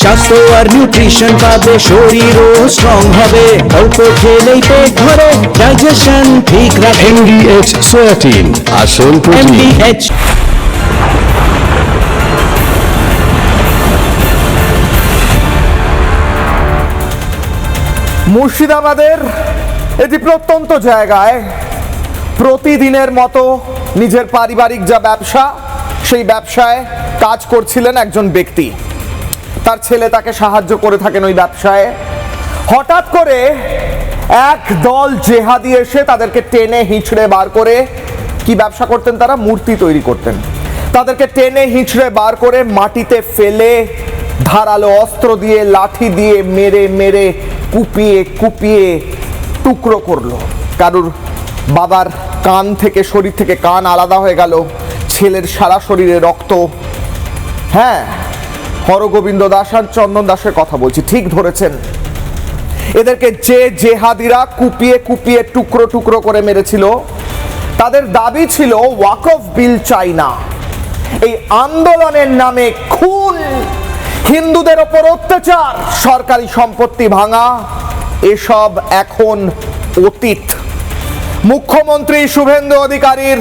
স্বাস্থ্য আর নিউট্রিশন পাবে, শরীরও স্ট্রং হবে, অল্প খেলেই পেট ভরে, ডাইজেশন ঠিক রাখে। MDH সোয়াটিন, আসল প্রোটিন। MDH মুর্শিদাবাদের এটি প্রত্যন্ত জায়গায় প্রতিদিনের মতো নিজের পারিবারিক যা ব্যবসা, সেই ব্যবসায় কাজ করছিলেন একজন ব্যক্তি। তার ছেলে তাকে সাহায্য করে থাকেন ওই ব্যবসায়। হঠাৎ করে এক দল জেহাদি এসে তাদেরকে টেনে হিঁচড়ে বার করে, কি ব্যবসা করতেন তারা? মূর্তি তৈরি করতেন। তাদেরকে টেনে হিঁচড়ে বার করে মাটিতে ফেলে ধারালো অস্ত্র দিয়ে, লাঠি দিয়ে মেরে মেরে কুপিয়ে কুপিয়ে টুকরো করলো। কারুর বাবার কান থেকে, শরীর থেকে কান আলাদা হয়ে গেল, ছেলের সারা শরীরে রক্ত। হ্যাঁ, হরগোবিন্দ দাস আর চন্দন দাসের কথা বলছি, ঠিক ধরেছেন। এদেরকে যে জেহাদিরা কুপিয়ে কুপিয়ে টুকরো টুকরো করে মেরেছিল, তাদের দাবি ছিল ওয়াকফ বিল চাই না। এই আন্দোলনের নামে খুন, হিন্দুদের ওপর অত্যাচার, সরকারি সম্পত্তি ভাঙা, এসব এখন অতীত। মুখ্যমন্ত্রী শুভেন্দু অধিকারীর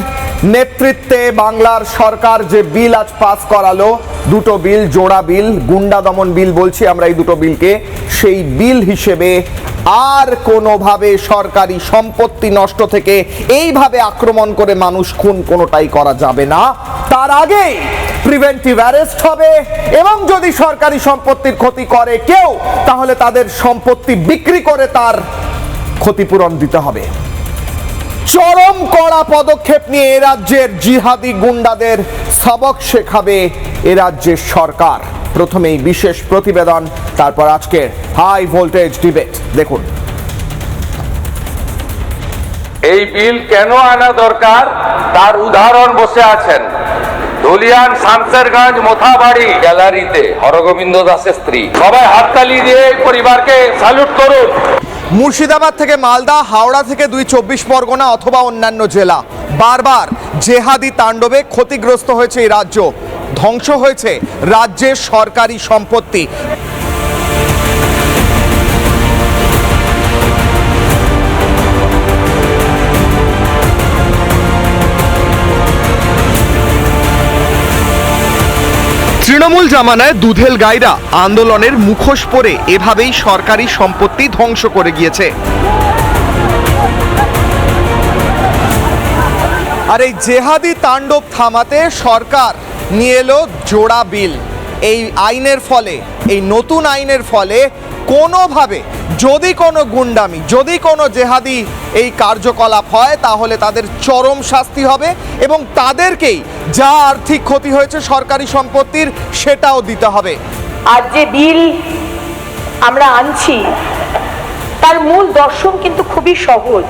নেতৃত্বে বাংলার সরকার যে বিল আজ পাস করালো, দুটো বিল, জোড়া বিল, গুন্ডা দমন বিল বলছি আমরা এই দুটো বিলকে, সেই বিল হিসেবে আর কোনোভাবে সরকারি সম্পত্তি নষ্ট থেকে এইভাবে আক্রমণ করে মানুষ খুন কোনোটাই করা যাবে না। তার আগে প্রিভেন্টিভ অ্যারেস্ট হবে, এবং যদি সরকারি সম্পত্তির ক্ষতি করে কেউ, তাহলে তাদের সম্পত্তি বিক্রি করে তার ক্ষতিপূরণ দিতে হবে। চরম কড়া পদক্ষেপ নিয়ে এ রাজ্যের জিহাদি গুন্ডাদের সবক শেখাবে এ রাজ্যের সরকার। প্রথমেই বিশেষ প্রতিবেদন, তারপর আজকের হাই ভোল্টেজ ডিবেট। দেখুন, এই বিল কেন আনা দরকার তার উদাহরণ বসে আছেন ধুলিয়ান শামসেরগঞ্জ মোথাবাড়ি গ্যালারিতে হরগোবিন্দ দাসের স্ত্রী। সবাই হাততালি দিয়ে এই পরিবারকে স্যালুট করুন। মুর্শিদাবাদ থেকে মালদা, হাওড়া থেকে 24 পরগনা অথবা অন্যান্য জেলা, বারবার জেহাদি তাণ্ডবে ক্ষতিগ্রস্ত হয়েছে এই রাজ্য, ধ্বংস হয়েছে রাজ্যের সরকারি সম্পত্তি। তৃণমূল জামানায় দুধেল গাইরা আন্দোলনের মুখোশ পরে এভাবেই সরকারি সম্পত্তি ধ্বংস করে গিয়েছে। আর এই জেহাদি তাণ্ডব থামাতে সরকার নিয়ে এলো জোড়া বিল। এই আইনের ফলে, এই নতুন আইনের ফলে কোনোভাবে যদি কোনো গুন্ডামি, যদি কোনো জেহাদি এই কার্যকলাপ হয়, তাহলে তাদের চরম শাস্তি হবে, এবং তাদেরকেই যা আর্থিক ক্ষতি হয়েছে সরকারি সম্পত্তির, সেটাও দিতে হবে। আর যে বিল আমরা আনছি, তার মূল দর্শন কিন্তু খুবই সহজ।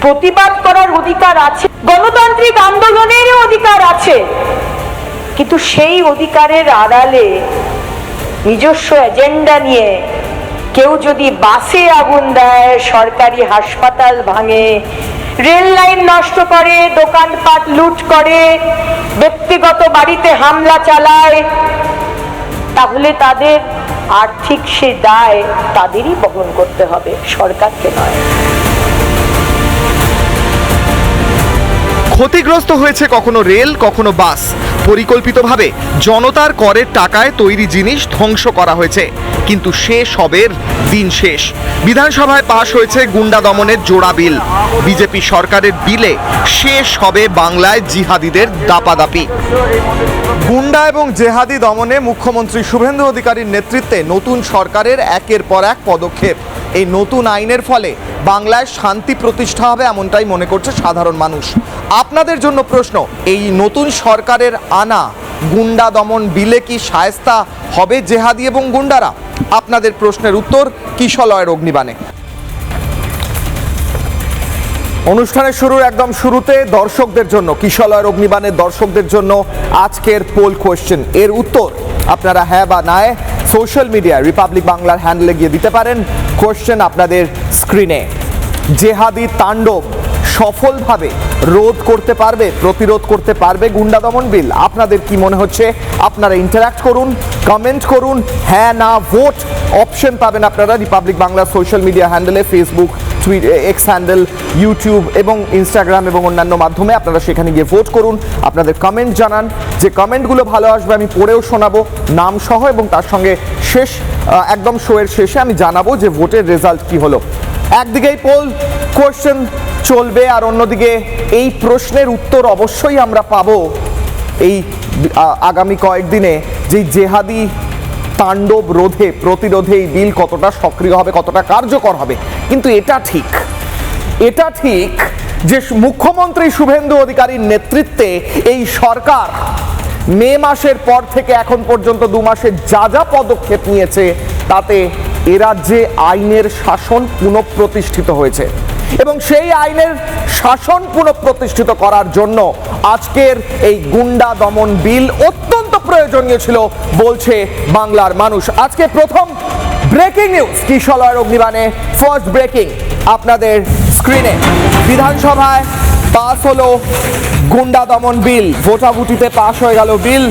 প্রতিবাদ করার অধিকার আছে, গণতান্ত্রিক আন্দোলনের অধিকার আছে, কিন্তু সেই অধিকারের আড়ালে নিজস্ব এজেন্ডা নিয়ে কেউ যদি বাসে আগুন দেয়, সরকারি হাসপাতাল ভাঙে, রেল লাইন নষ্ট করে, দোকানপাট লুট করে, ব্যক্তিগত বাড়িতে হামলা চালায়, তাহলে তাদের আর্থিক সে দায় তাদেরই বহন করতে হবে, সরকারকে নয়। ক্ষতিগ্রস্ত হয়েছে কখনো রেল, কখনো বাস। পরিকল্পিতভাবে জনতার করের টাকায় তৈরি জিনিস ধ্বংস করা হয়েছে, কিন্তু শেষ হবের দিন শেষ। বিধানসভায় পাশ হয়েছে গুন্ডা দমনের জোড়া বিল। বিজেপি সরকারের বিলে শেষ হবে বাংলায় জিহাদিদের দাপাদাপি। গুন্ডা এবং জেহাদি দমনে মুখ্যমন্ত্রী শুভেন্দু অধিকারীর নেতৃত্বে নতুন সরকারের একের পর এক পদক্ষেপ। এই নতুন আইনের ফলে বাংলায় শান্তি প্রতিষ্ঠা হবে, এমনটাই মনে করছে সাধারণ মানুষ। আপনাদের জন্য প্রশ্ন, এই নতুন সরকারের আনা গুন্ডা দমন বিলে কি শায়েস্তা হবে জেহাদি এবং গুন্ডারা? আপনাদের প্রশ্নের উত্তর কিশলয়ের অগ্নিবাণে। অনুষ্ঠানের শুরুর একদম শুরুতে দর্শকদের জন্য, কিশলয়ের অগ্নিবাণের দর্শকদের জন্য আজকের পোল কোয়েশ্চেন। এর উত্তর আপনারা হ্যাঁ বা নায় সোশ্যাল মিডিয়া রিপাবলিক বাংলার হ্যান্ডেলে গিয়ে দিতে পারেন। কোয়েশ্চেন আপনাদের স্ক্রিনে। জেহাদি তাণ্ডব সফলভাবে রোধ করতে পারবে, প্রতিরোধ করতে পারবে গুন্ডা দমন বিল? আপনাদের কি মনে হচ্ছে? আপনারা ইন্টারঅ্যাক্ট করুন, কমেন্ট করুন, হ্যাঁ না ভোট অপশন পাবেন আপনারা রিপাবলিক বাংলা সোশ্যাল মিডিয়া হ্যান্ডেলে, ফেসবুক, এক্স হ্যান্ডেল, ইউটিউব এবং ইনস্টাগ্রাম এবং অন্যান্য মাধ্যমে। আপনারা সেখানে গিয়ে ভোট করুন, আপনাদের কমেন্ট জানান। যে কমেন্টগুলো ভালো আসবে আমি পড়েও শোনাবো নাম সহ, এবং তার সঙ্গে শেষ একদম শোয়ের শেষে আমি জানাবো যে ভোটের রেজাল্ট কি হলো। একদিকেই পোল কোয়েশ্চেন চলবে, আর অন্যদিকে এই প্রশ্নের উত্তর অবশ্যই আমরা পাবো এই আগামী কয়েকদিনে, যে জেহাদি তাণ্ডব রোধে, প্রতিরোধে এই বিল কতটা সক্রিয় হবে, কতটা কার্যকর হবে। কিন্তু এটা ঠিক যে মুখ্যমন্ত্রী শুভেন্দু অধিকারীর নেতৃত্বে এই সরকার মে মাসের পর থেকে এখন পর্যন্ত 2 মাসে যা যা পদক্ষেপ নিয়েছে তাতে এ রাজ্যে আইনের শাসন পুনঃপ্রতিষ্ঠিত হয়েছে, এবং সেই আইনের শাসন পুনঃপ্রতিষ্ঠিত করার জন্য আজকের এই গুন্ডা দমন বিল অত্যন্ত প্রয়োজনীয় ছিল বলছে বাংলার মানুষ। আজকে প্রথম ব্রেকিং নিউজ কিশলয়ের অগ্নিবাণে, ফার্স্ট ব্রেকিং আপনাদের স্ক্রিনে। বিধানসভায় পাস হলো গুন্ডা দমন বিল, ভোটাভুটিতে পাশ হয়ে গেল বিল।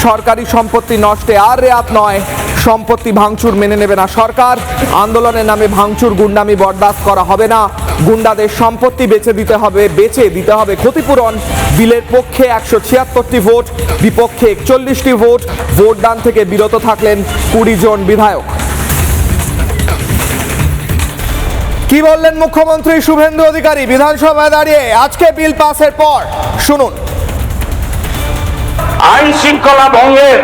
সরকারি সম্পত্তি নষ্টে আর রেয়াত নয়, সম্পত্তি ভাঙচুর মেনে নেবে না সরকার। আন্দোলনের নামে ভাঙচুর গুন্ডামি বরদাস্ত করা হবে না। গুন্ডাদের সম্পত্তি বেচে দিতে হবে ক্ষতিপূরণ। বিলের পক্ষে 176টি ভোট, বিপক্ষে 41টি ভোট। ভোটদান থেকে বিরত থাকলেন 20 জন বিধায়ক। কি বললেন মুখ্যমন্ত্রী শুভেন্দু অধিকারী বিধানসভায় দাঁড়িয়ে আজকে বিল পাসের পর? শুনুন। আইন শৃঙ্খলা ভঙ্গের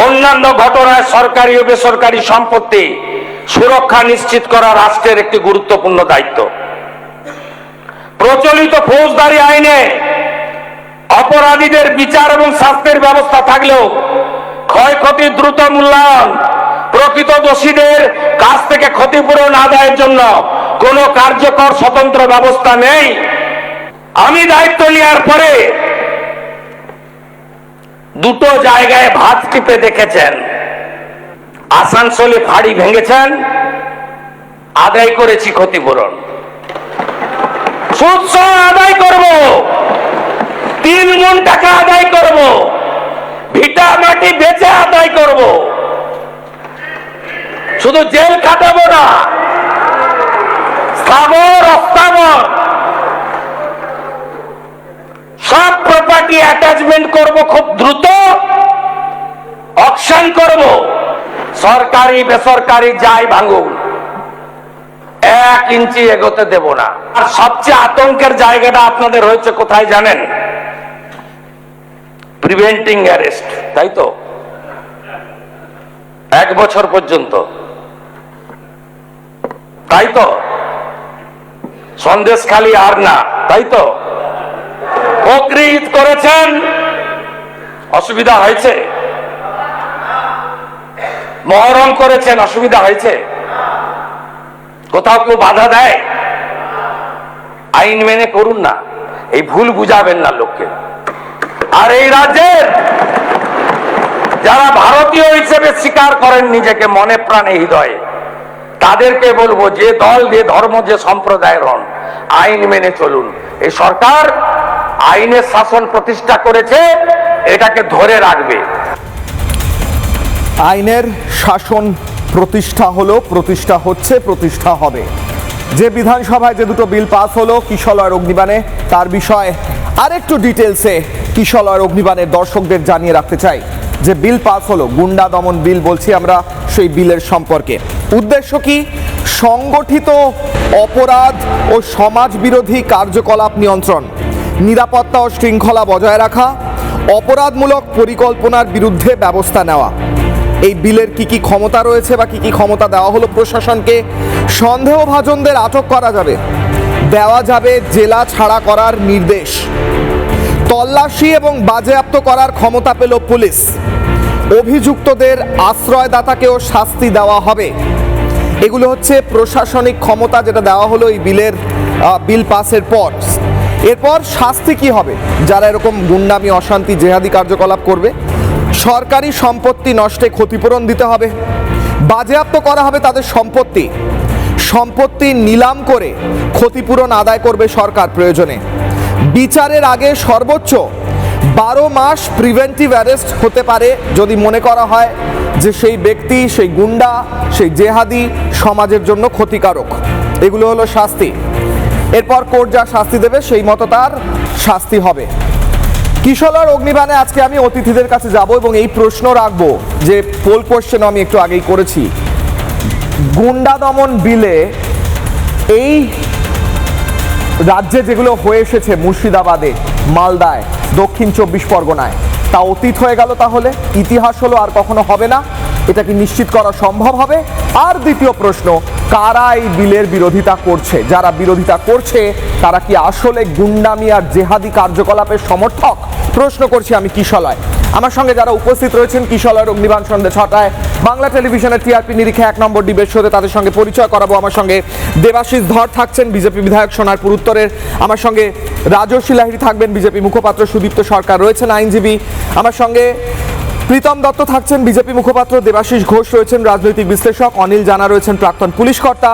অন্যান্য ঘটনায় সরকারি ও বেসরকারি সম্পত্তি সুরক্ষা নিশ্চিত করা রাষ্ট্রের একটি গুরুত্বপূর্ণ দায়িত্ব। প্রচলিত ফৌজদারি আইনে অপরাধীদের বিচার এবং শাস্তির ব্যবস্থা থাকলেও ক্ষয়ক্ষতির দ্রুত মূল্যায়ন, প্রকৃত দোষীদের কাছ থেকে ক্ষতিপূরণ আদায়ের জন্য কোনো কার্যকর স্বতন্ত্র ব্যবস্থা নেই। আমি দায়িত্ব নেওয়ার পরে দুটো জায়গায় ভাত টিপে দেখেছেন। আসানসোলে ফাঁড়ি ভেঙেছেন, আদায় করেছি ক্ষতিপূরণ। সুদ সহ আদায় করব, 3 গুণ টাকা আদায় করব, ভিটা মাটি বেচে আদায় করব। শুধু জেল কাটাবো না, স্থাবর অস্থাবর সব প্রপার্টি অ্যাটাচমেন্ট করব, খুব দ্রুত অকশন করব। সরকারি বেসরকারি যাই ভাঙুন, 1 ইঞ্চি এগোতে দেব না। আর সবচেয়ে আতঙ্কের জায়গাটা আপনাদের হয়েছে কোথায় জানেন? প্রিভেন্টিং অ্যারেস্ট, তাই তো? 1 বছর পর্যন্ত, তাই তো? সন্দেশখালী আর না, তাই তো? প্রকৃত করেছেন, অসুবিধা হয়েছে? মহরম করেছেন, অসুবিধা হয়েছে? কোথাও কেউ বাধা দেয়? আইন মেনে করুন না, এই ভুল বুঝাবেন না লোককে। আর এই রাজ্যের যারা ভারতীয় হিসেবে স্বীকার করেন নিজেকে মনে প্রাণে হৃদয়ে, তাদেরকে বলবো, যে দল, যে ধর্ম, যে সম্প্রদায়ের হন, আইন মেনে চলুন। এই সরকার আইনের শাসন প্রতিষ্ঠা করেছে, এটাকে ধরে রাখবে। আইনের শাসন প্রতিষ্ঠা হলো, প্রতিষ্ঠা হচ্ছে, প্রতিষ্ঠা হবে। যে বিধানসভায় যে দুটো বিল পাস হলো কিশলয়ের অগ্নিবাণে, তার বিষয়ে আরেকটু ডিটেলসে কিশলয়ের অগ্নিবাণের দর্শকদের জানিয়ে রাখতে চাই যে বিল পাস হলো গুন্ডা দমন বিল, বলছি আমরা সেই বিলের সম্পর্কে। উদ্দেশ্য কি? সংগঠিত অপরাধ ও সমাজ বিরোধী কার্যকলাপ নিয়ন্ত্রণ, নিরাপত্তা ও শৃঙ্খলা বজায় রাখা, অপরাধমূলক পরিকল্পনার বিরুদ্ধে ব্যবস্থা নেওয়া। এই বিলের কি কি ক্ষমতা রয়েছে বা কি কি ক্ষমতা দেওয়া হলো প্রশাসনকে? সন্দেহভাজনদের আটক করা যাবে, দেওয়া যাবে জেলা ছাড়া করার নির্দেশ, তল্লাশি এবং বাজেয়াপ্ত করার ক্ষমতা পেল পুলিশ, অভিযুক্তদের আশ্রয়দাতাকেও শাস্তি দেওয়া হবে। এগুলো হচ্ছে প্রশাসনিক ক্ষমতা যেটা দেওয়া হলো এই বিল পাসের পর। এরপর শাস্তি কি হবে যারা এরকম গুন্ডামি, অশান্তি, জেহাদি কার্যকলাপ করবে? সরকারি সম্পত্তি নষ্টে ক্ষতিপূরণ দিতে হবে, বাজেয়াপ্ত করা হবে তাদের সম্পত্তি, সম্পত্তি নিলাম করে ক্ষতিপূরণ আদায় করবে সরকার প্রয়োজনে। বিচারের আগে সর্বোচ্চ 12 মাস প্রিভেন্টিভ অ্যারেস্ট হতে পারে যদি মনে করা হয় যে সেই ব্যক্তি, সেই গুন্ডা, সেই জেহাদি সমাজের জন্য ক্ষতিকারক। এগুলো হলো শাস্তি। এরপর কোর্ট যা শাস্তি দেবে সেই মতো তার শাস্তি হবে। কিশলয় অগ্নিবাণে আজকে আমি অতিথিদের কাছে যাব এবং এই প্রশ্ন রাখবো যে পোল কোশ্চেন আমি একটু আগেই করেছি, গুন্ডা দমন বিলে এই রাজ্যে যেগুলো হয়ে এসেছে মুর্শিদাবাদে, মালদায়, দক্ষিণ 24 পরগনায়, তা অতীত হয়ে গেল, তাহলে ইতিহাস হলো, আর কখনো হবে না, এটা কি নিশ্চিত করা সম্ভব হবে? আর দ্বিতীয় প্রশ্ন, কারা এই বিলের বিরোধিতা করছে? যারা বিরোধিতা করছে তারা কি আসলে গুন্ডামি আর জেহাদি কার্যকলাপের সমর্থক? প্রশ্ন করছি আমি কিশলয়। আমার সঙ্গে যারা উপস্থিত রয়েছেন কিশলয়ের অগ্নিবাণ সন্ধ্যে 6টায় বাংলা টেলিভিশনের টিআরপি নিরীক্ষা 1 নম্বর ডিবেট শোতে, তাদের সঙ্গে পরিচয় করাবো। আমার সঙ্গে দেবাশিস ধর থাকছেন, বিজেপি বিধায়ক সোনারপুর উত্তরের। আমার সঙ্গে রাজস্বী লাহিড়ী থাকবেন, বিজেপি মুখপাত্র সুদীপ্ত সরকার রয়েছেন আইনজীবী। আমার সঙ্গে প্রীতম দত্ত থাকছেন, বিজেপি মুখপাত্র। দেবাশিস ঘোষ রয়েছেন, রাজনৈতিক বিশ্লেষক। অনিল জানা রয়েছেন, প্রাক্তন পুলিশ কর্তা।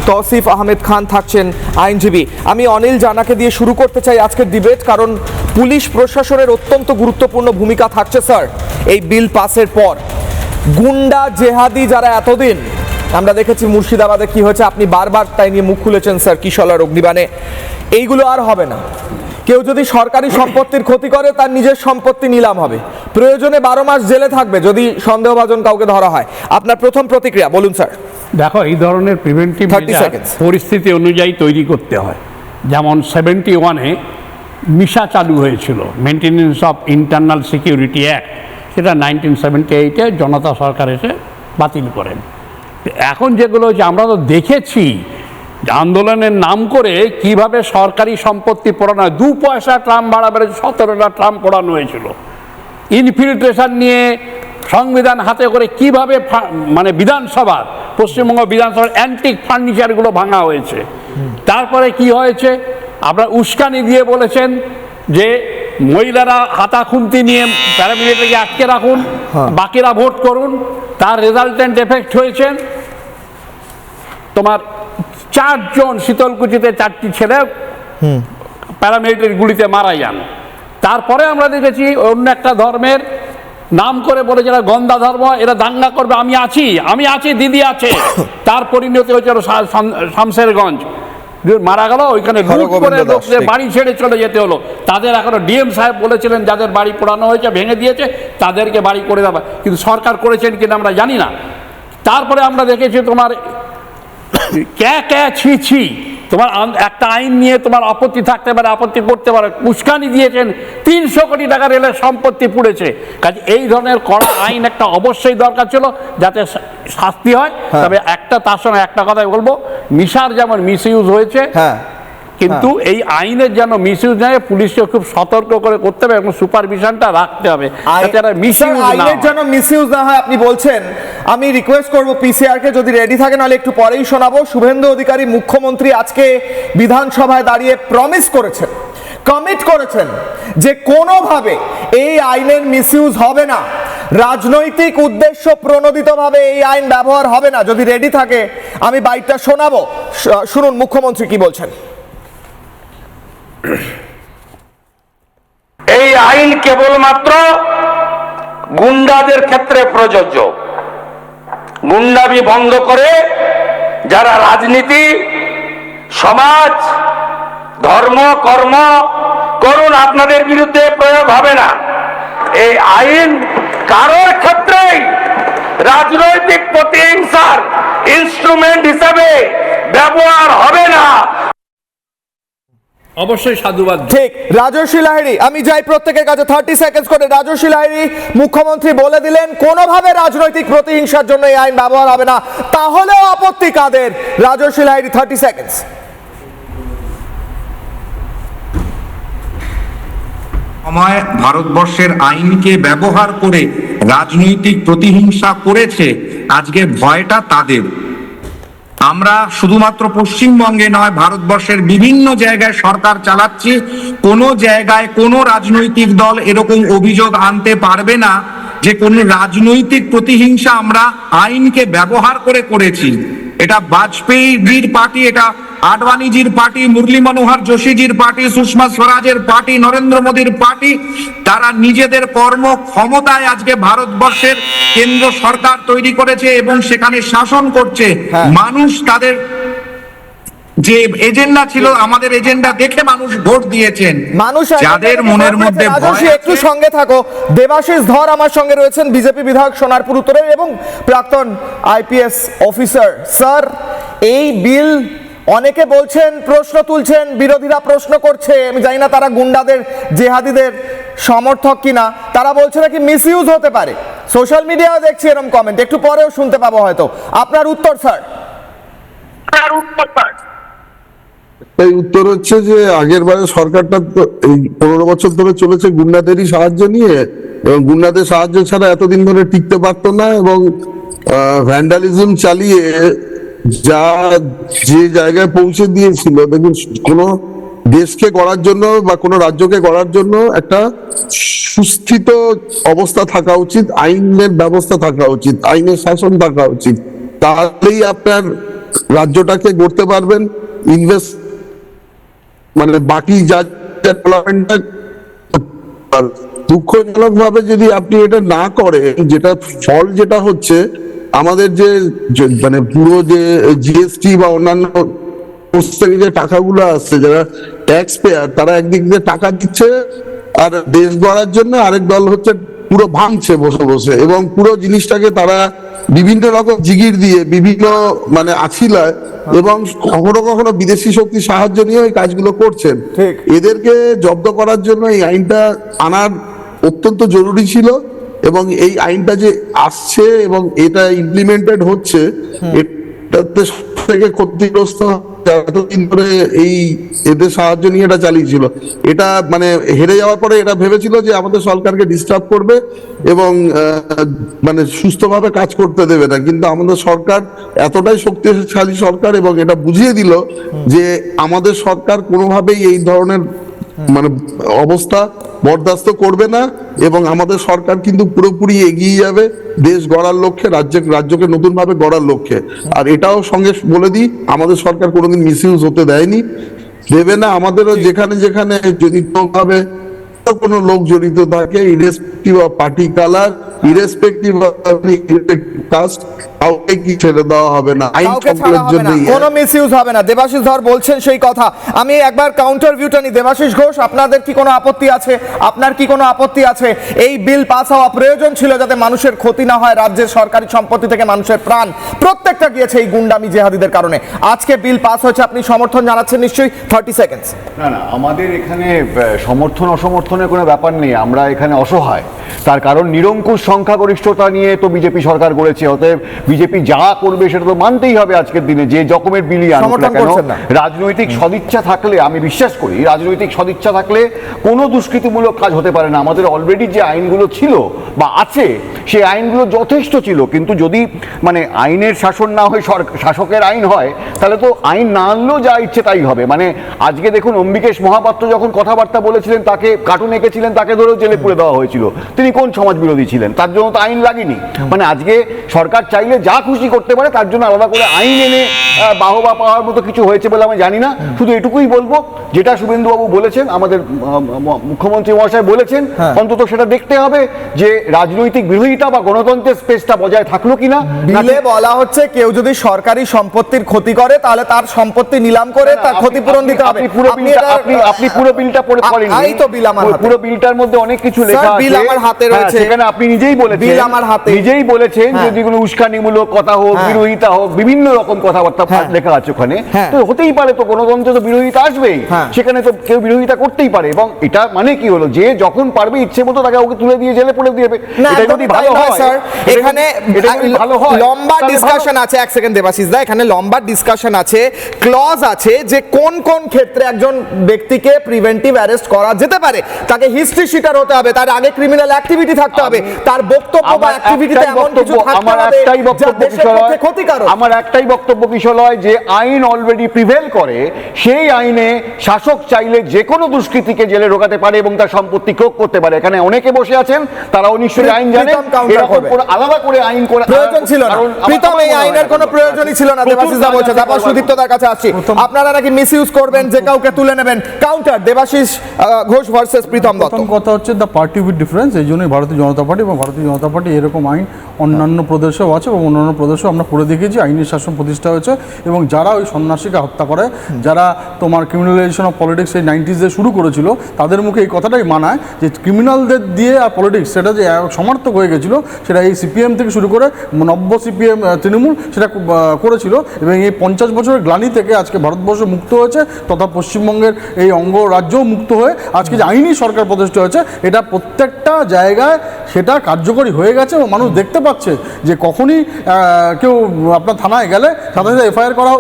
তৌসিফ আহমেদ খান থাকছেন, আইনজীবী। আমি অনিল জানাকে দিয়ে শুরু করতে চাই আজকের ডিবেট, কারণ পুলিশ প্রশাসনের অত্যন্ত গুরুত্বপূর্ণ ভূমিকা থাকছে স্যার এই বিল পাসের পর। গুন্ডা জেহাদি যারা এতদিন আমরা দেখেছি মুর্শিদাবাদে কি হয়েছে, আপনি বারবার তাই নিয়ে মুখ খুলেছেন স্যার কিশলয়ের অগ্নিবাণে, এইগুলো আর হবে না। কেউ যদি সরকারি সম্পত্তির ক্ষতি করে তার নিজের সম্পত্তি নিলাম হবে, প্রয়োজনে 12 মাস জেলে থাকবে যদি সন্দেহভাজন কাউকে ধরা হয়। আপনার প্রথম প্রতিক্রিয়া বলুন স্যার। দেখো, এই ধরনের প্রিভেন্টিভ 30 seconds। পরিস্থিতি অনুযায়ী তৈরি করতে হয়। যেমন 71-এ মিশা চালু হয়েছিল, maintenance of internal security act, সেটা 1978-এ জনতা সরকার এসে বাতিল করেন। এখন যেগুলো যে আমরা তো দেখেছি আন্দোলনের নাম করে কিভাবে সরকারি সম্পত্তি পোড়ানো হয়, 2 পয়সা ট্রাম ভাড়া বেড়েছে, 17টা ট্রাম পোড়ানো হয়েছিল। ইনফিল্ট্রেশন নিয়ে সংবিধান হাতে করে কিভাবে মানে বিধানসভার, পশ্চিমবঙ্গ বিধানসভার অ্যান্টিক ফার্নিচারগুলো ভাঙা হয়েছে। তারপরে কি হয়েছে, আপনারা উস্কানি দিয়ে বলেছেন যে মহিলারা হাতা খুন্তি নিয়ে প্যারামিলিটারিকে আটকে রাখুন, বাকিরা ভোট করুন। তার রেজাল্টেন্ট এফেক্ট হয়েছে তোমার 4 জন শীতলকুচিতে 4টি ছেলে প্যারামিলিটারি গুলিতে মারা যান। তারপরে আমরা দেখেছি অন্য একটা ধর্মের নাম করে বলে যারা গন্দা ধর্ম, এরা দাঙ্গা করবে, আমি আছি দিদি আছে। তার পরিণতি হয়েছিল শামশেরগঞ্জ, মারা গেল, ওইখানে লুট করে লোকদের বাড়ি ছেড়ে চলে যেতে হলো। তাদের এখনো ডিএম সাহেব বলেছিলেন যাদের বাড়ি পোড়ানো হয়েছে, ভেঙে দিয়েছে, তাদেরকে বাড়ি করে দেওয়া, কিন্তু সরকার করেছেন কিনা আমরা জানি না। তারপরে আমরা দেখেছি তোমার ছি তোমার একটা আইন নিয়ে তোমার আপত্তি থাকতে পারে, আপত্তি করতে পারে, উস্কানি দিয়েছেন, 300 কোটি টাকা রেলের সম্পত্তি পুড়েছে। কাজে এই ধরনের কড়া আইন একটা অবশ্যই দরকার ছিল যাতে শাস্তি হয়। তবে তার সঙ্গে একটা কথাই বলবো, মিশার যেমন মিসইউজ হয়েছে, কিন্তু এই আইনের যেন মিসইউজ না হয়, পুলিশকে খুব সতর্ক করে করতে হবে এবং সুপারভিশনটা রাখতে হবে যাতে মিসইউজ না হয়। আইনের যেন মিসইউজ না হয় আপনি বলছেন। আমি রিকোয়েস্ট করব পিসিআর কে, যদি রেডি থাকে নাহলে একটু পরেই শোনাবো। শুভেন্দু অধিকারী মুখ্যমন্ত্রী আজকে বিধানসভায় দাঁড়িয়ে প্রমিস করেছেন, কমিট করেছেন যে কোনোভাবে এই আইনের মিসইউজ হবে না, রাজনৈতিক উদ্দেশ্য প্রণোদিতভাবে এই আইন ব্যবহার হবে না। যদি রেডি থাকে আমি বাইকটা শোনাবো, শুনুন মুখ্যমন্ত্রী কি বলছেন। এই আইন কেবলমাত্র গুন্ডাদের ক্ষেত্রে প্রযোজ্য। গুন্ডামি বন্ধ করে যারা রাজনীতি, সমাজ, ধর্ম, কর্ম করুন, আপনাদের বিরুদ্ধে প্রয়োগ হবে না। এই আইন কারোর ক্ষেত্রেই রাজনৈতিক প্রতিহিংসার ইনস্ট্রুমেন্ট হিসাবে ব্যবহার হবে না। অবশ্যই সাধুবাদ। ঠিক, রাজস্বী লাহিড়ী, আমি যাই প্রত্যেকের কাছে 30 সেকেন্ডস করে। রাজস্বী লাহিড়ী, মুখ্যমন্ত্রী বলে দিলেন কোনোভাবে রাজনৈতিক প্রতিহিংসার জন্য এই আইন ব্যবহার হবে না, তাহলেও আপত্তি কাদের? রাজস্বী লাহিড়ী 30 সেকেন্ডস। সময় ভারতবর্ষের আইনকে ব্যবহার করে রাজনৈতিক প্রতিহিংসা করেছে, আজকে ভয়টা তাদের। আমরা শুধুমাত্র পশ্চিমবঙ্গে নয়, ভারতবর্ষের বিভিন্ন জায়গায় সরকার চালাচ্ছি, কোনো জায়গায় কোনো রাজনৈতিক দল এরকম অভিযোগ আনতে পারবে না যে কোনো রাজনৈতিক প্রতিহিংসা আমরা আইনকে ব্যবহার করে করেছি। এটা বাজপেয়ীজির পার্টি, এটা আডবাণীজির পার্টি, মুরলী মনোহর যোশীজির পার্টি, সুষমা স্বরাজের পার্টি, নরেন্দ্র মোদীর পার্টি। তারা নিজেদের কর্ম ক্ষমতায় আজকে ভারতবর্ষের কেন্দ্র সরকার তৈরি করেছে এবং সেখানে শাসন করছে। মানুষ তাদের যে এজেন্ডা ছিল, আমাদের এজেন্ডা দেখে মানুষ ভোট দিয়েছেন। মানুষ যাদের মনের মধ্যে রাজস্বী, একটু সঙ্গে থাকো। দেবাশিস ধর আমার সঙ্গে রয়েছেন, বিজেপি বিধায়ক সোনারপুর উত্তরের এবং প্রাক্তন আইপিএস অফিসার। স্যার, এই বিল অনেকে বলছেন, প্রশ্ন তুলছেন, বিরোধীরা প্রশ্ন করছে, আমি জানি না তারা গুন্ডাদের জেহাদিদের সমর্থক কিনা, তারা বলছে নাকি মিসইউজ হতে পারে। সোশ্যাল মিডিয়াও দেখছি এরকম কমেন্ট, একটু পরেও শুনতে পাবো হয়তো। আপনার উত্তর স্যার? এই উত্তর হচ্ছে যে আগের বারে সরকারটা তো এই 15 বছর ধরে চলেছে গুন্ডাদেরই সাহায্য নিয়ে, এবং গুন্ডাদের সাহায্য ছাড়া এতদিন ধরে টিকতে পারতো না, এবং ভ্যান্ডালিজম চালিয়ে যা যে জায়গায় পৌঁছে দিয়েছিল। দেখুন, কোনো দেশকে গড়ার জন্য বা কোনো রাজ্যকে গড়ার জন্য একটা সুস্থিত অবস্থা থাকা উচিত, আইনের ব্যবস্থা থাকা উচিত, আইনের শাসন থাকা উচিত। তাহলেই আপনার রাজ্যটাকে গড়তে পারবেন। ইনভেস্ট মানে বাকি যা ডেভেলপমেন্টটা, দুঃখজনক ভাবে যদি আপনি এটা না করেন, যেটা ফল যেটা হচ্ছে, আমাদের যে মানে পুরো যে জিএসটি বা অন্যান্য থেকে যে টাকাগুলো আসছে, যারা ট্যাক্স পেয়ার, তারা একদিক দিয়ে টাকা দিচ্ছে আর দেশ গড়ার জন্য, আরেক দল হচ্ছে পুরো ভাঙছে বসে বসে, এবং পুরো জিনিসটাকে তারা বিভিন্ন রকম জিগির দিয়ে, বিভিন্ন মানে আছিলায়, এবং কখনো কখনো বিদেশি শক্তি সাহায্য নিয়ে এই কাজগুলো করছেন। এদেরকে জব্দ করার জন্য এই আইনটা আনার অত্যন্ত জরুরি ছিল, এবং এই আইনটা যে আসছে এবং এটা ইমপ্লিমেন্টেড হচ্ছে, এটাতে থেকে ক্ষতিগ্রস্ত এতদিন ধরে এই এদের সাহায্য নিয়ে এটা চালিয়েছিল। এটা মানে হেরে যাওয়ার পরে এটা ভেবেছিল যে আমাদের সরকারকে ডিস্টার্ব করবে এবং মানে সুস্থভাবে কাজ করতে দেবে না, কিন্তু আমাদের সরকার এতটাই শক্তিশালী সরকার, এবং এটা বুঝিয়ে দিল যে আমাদের সরকার কোনোভাবেই এই ধরনের মানে অবস্থা বরদাস্ত করবে না, এবং আমাদের সরকার কিন্তু পুরোপুরি এগিয়ে যাবে দেশ গড়ার লক্ষ্যে, রাজ্যকে নতুন ভাবে গড়ার লক্ষ্যে। আর এটাও সঙ্গে বলে দিই, আমাদের সরকার কোনোদিন মিসইউজ হতে দেয়নি, দেবে না। আমাদেরও যেখানে যেখানে যদি কোনোভাবে কোনো লোক জড়িত থাকে, irrespective of party colour, irrespective of caste, কাউকে কি ছেড়ে দেওয়া হবে না, আইন সকলের জন্য, কোনো মিসইউজ হবে না। দেবাশিস ধর বলছেন সেই কথা। আমি একবার কাউন্টার ভিউটা নিই। দেবাশিস ঘোষ, আপনাদের কি কোনো আপত্তি আছে? আপনার কি কোনো আপত্তি আছে? এই বিল পাস হওয়া প্রয়োজন ছিল যাতে মানুষের ক্ষতি না হয়, রাজ্যের সরকারি সম্পত্তি থেকে মানুষের প্রাণ প্রত্যেকটা গিয়েছে এই গুন্ডামি জেহাদিদের কারণে। আজকে বিল পাস হয়েছে, আপনি সমর্থন জানাচ্ছেন নিশ্চয়ই। 30 সেকেন্ডস। না না, আমাদের এখানে সমর্থন অসমর্থনের কোনো ব্যাপার নেই, আমরা এখানে অসহায়। তার কারণ নিরঙ্কুশ সংখ্যাগরিষ্ঠতা নিয়ে তো বিজেপি সরকার গড়েছে, অতএব বিজেপি যা করবে সেটা তো মানতেই হবে। আজকের দিনে যে রকমের বিলি আনুক না কেন, রাজনৈতিক সদিচ্ছা থাকলে, আমি বিশ্বাস করি রাজনৈতিক সদিচ্ছা থাকলে কোনো দুষ্কৃতিমূলক কাজ হতে পারে না। আমাদের অলরেডি যে আইনগুলো ছিল বা আছে, সেই আইনগুলো যথেষ্ট ছিল, কিন্তু যদি মানে আইনের শাসন না হয়, শাসকের আইন হয়, তাহলে তো আইন না আনলেও যা ইচ্ছে তাই হবে। মানে আজকে দেখুন, অম্বিকেশ মহাপাত্র যখন কথাবার্তা বলেছিলেন, তাকে কার্টুন এঁকেছিলেন, তাকে ধরেও জেলে পুরে দেওয়া হয়েছিল। তিনি কোন সমাজ বিরোধী ছিলেন? তার জন্য তো আইন লাগেনি। মানে আজকে সরকার চাইলে যা খুশি করতে পারে, তার জন্য আলাদা করে আইন এনে বাহবা পাওয়ার মতো কিছু হয়েছে বলে আমি জানি না। শুধু এটুকুই বলবো, যেটা শুভেন্দুবাবু বলেছেন, আমাদের মুখ্যমন্ত্রী মহাশয় বলেছেন, অন্তত সেটা দেখতে হবে যে রাজনৈতিক বিরোধিতা বা গণতন্ত্রের স্পেসটা বজায় থাকলো কিনা। বিলে বলা হচ্ছে কেউ যদি সরকারি সম্পত্তির ক্ষতি করে, তাহলে তার সম্পত্তি নিলাম করে তার ক্ষতিপূরণ দিতে হবে। আপনি পুরো বিলটা পড়ে পড়েন, পুরো বিলটার মধ্যে অনেক কিছু লেখা আছে, বিল আমার হাতে রয়েছে, সেখানে আপনি নিজেই বলেছেন, বিল আমার হাতে, নিজেই বলেছেন যদি কোনো উস্কানিমূলক কথা হোক, বিরোধিতা হোক, বিভিন্ন রকম কথাবার্তা লেখা আছে ওখানে। তো হতেই পারে, তো গণতন্ত্রে তো বিরোধিতা আসবেই, সেখানে তো কেউ বিরোধিতা করতেই পারে। এবং এটা মানে কি হলো, যে যখন পারবে ইচ্ছে মতো তাকে ওকে তুলে দিয়ে জেলে পড়ে দিবে। এটা যদি ভালো হয় স্যার, এখানে লম্বা ডিসকাশন আছে। এক সেকেন্ড দেবাশিস দা, এখানে লম্বা ডিসকাশন আছে, ক্লজ আছে যে কোন কোন ক্ষেত্রে একজন ব্যক্তিকে প্রিভেন্টিভ অ্যারেস্ট করা যেতে পারে। তাকে হিস্ট্রি শিটার হতে হবে, তার আগে ক্রিমিনাল অ্যাক্টিভিটি থাকতে হবে, তার বক্তব্য বা অ্যাক্টিভিটিতে এমন কিছু থাকতে হবে যা দেশের পক্ষে ক্ষতিকারক। আমার একটাই বক্তব্য বিষয় যে আইন অলরেডি প্রিভেল করে, সেই আইনে শাসক চাইলে যে কোনো দুষ্কৃতীকে জেলে ঢোকাতে পারে এবং তার সম্পত্তি ক্রোক করতে পারে। এখানে অনেকে বসে আছেন, তারাও নিশ্চয়ই আইন জানেন, প্রীতম counter এরকম করবে। করে আলাদা করে আইন করা প্রয়োজন ছিল না। কারণ আমার প্রীতম, এই মনে হয় আইনের না। কোনো প্রয়োজনই ছিল না। দেবাশিস দা বলছে, তারপর সুদীপ্ত তার কাছে আসছি। আপনারা নাকি মিসইউজ করবেন, যে কাউকে তুলে নেবেন। Counter Debashish Ghosh versus Pritam Dutta. প্রথম কথা হচ্ছে দ্য পার্টি উইথ ডিফারেন্স, এই জন্যই ভারতীয় জনতা পার্টি এবং ভারতীয় জনতা পার্টি এরকম আইন অন্যান্য প্রদেশেও আছে এবং অন্যান্য প্রদেশেও আমরা করে দেখেছি আইনের শাসন প্রতিষ্ঠা হয়েছে। এবং যারা ওই সন্ন্যাসীকে হত্যা করে, যারা তোমার ক্রিমিনালাইজেশন অফ পলিটিক্স এই 90s শুরু করেছিল, তাদের মুখে এই কথাটাই মানায় যে ক্রিমিনালদের দিয়ে আর পলিটিক্স সেটা যে সমার্থক হয়ে গেছিল, সেটা এই সিপিএম থেকে শুরু করে নব্য সিপিএম তৃণমূল সেটা করেছিল। এবং এই 50 বছরের গ্লানি থেকে আজকে ভারতবর্ষ মুক্ত হয়েছে, তথা পশ্চিমবঙ্গের এই অঙ্গরাজ্যও মুক্ত হয়ে আজকে যে আইনি সরকার প্রতিষ্ঠা হয়েছে, এটা প্রত্যেকটা জায়গায় সেটা কার্যকরী হয়ে গেছে এবং মানুষ দেখতে পাচ্ছে যে কখনই কেউ আপনার থানায় গেলে সাথে সাথে এফআইআর করা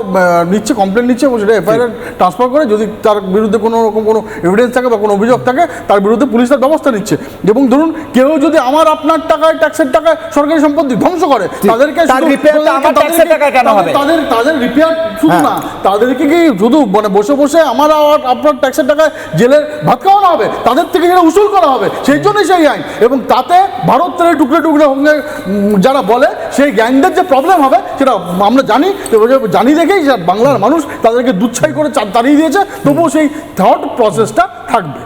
নিচ্ছে, কমপ্লেন নিচ্ছে এবং সেটা এফআইআর ট্রান্সফার করে, যদি তার বিরুদ্ধে কোনো রকম কোনো এভিডেন্স থাকে বা কোনো অভিযোগ থাকে, তার বিরুদ্ধে পুলিশ তার ব্যবস্থা নিচ্ছে। এবং ধরুন কেউ যদি আমার আপনার টাকায়, ট্যাক্সের টাকায় সরকারি সম্পত্তি ধ্বংস করে, তাদেরকে তার রিপেয়ারটা আমার ট্যাক্সের টাকায় কেন হবে? তাদের রিপেয়ার শুধু না, তাদেরকে কি শুধু মানে বসে বসে আমার আর আপনার ট্যাক্সের টাকায় জেলের ভাত খাওয়ানো হবে? তাদের থেকে যেটা উসুল করা হবে, সেই জন্যই সেই আইন। এবং তাতে ভারত থেকে টুকরে টুকরে যারা বলে সেই গ্যাংদের যে প্রবলেম হবে সেটা আমরা জানি, জানি দেখেই বাংলার মানুষ তাদেরকে দুচ্ছাই করে তাড়িয়ে দিয়েছে, তবুও সেই থট প্রসেসটা থাকবে।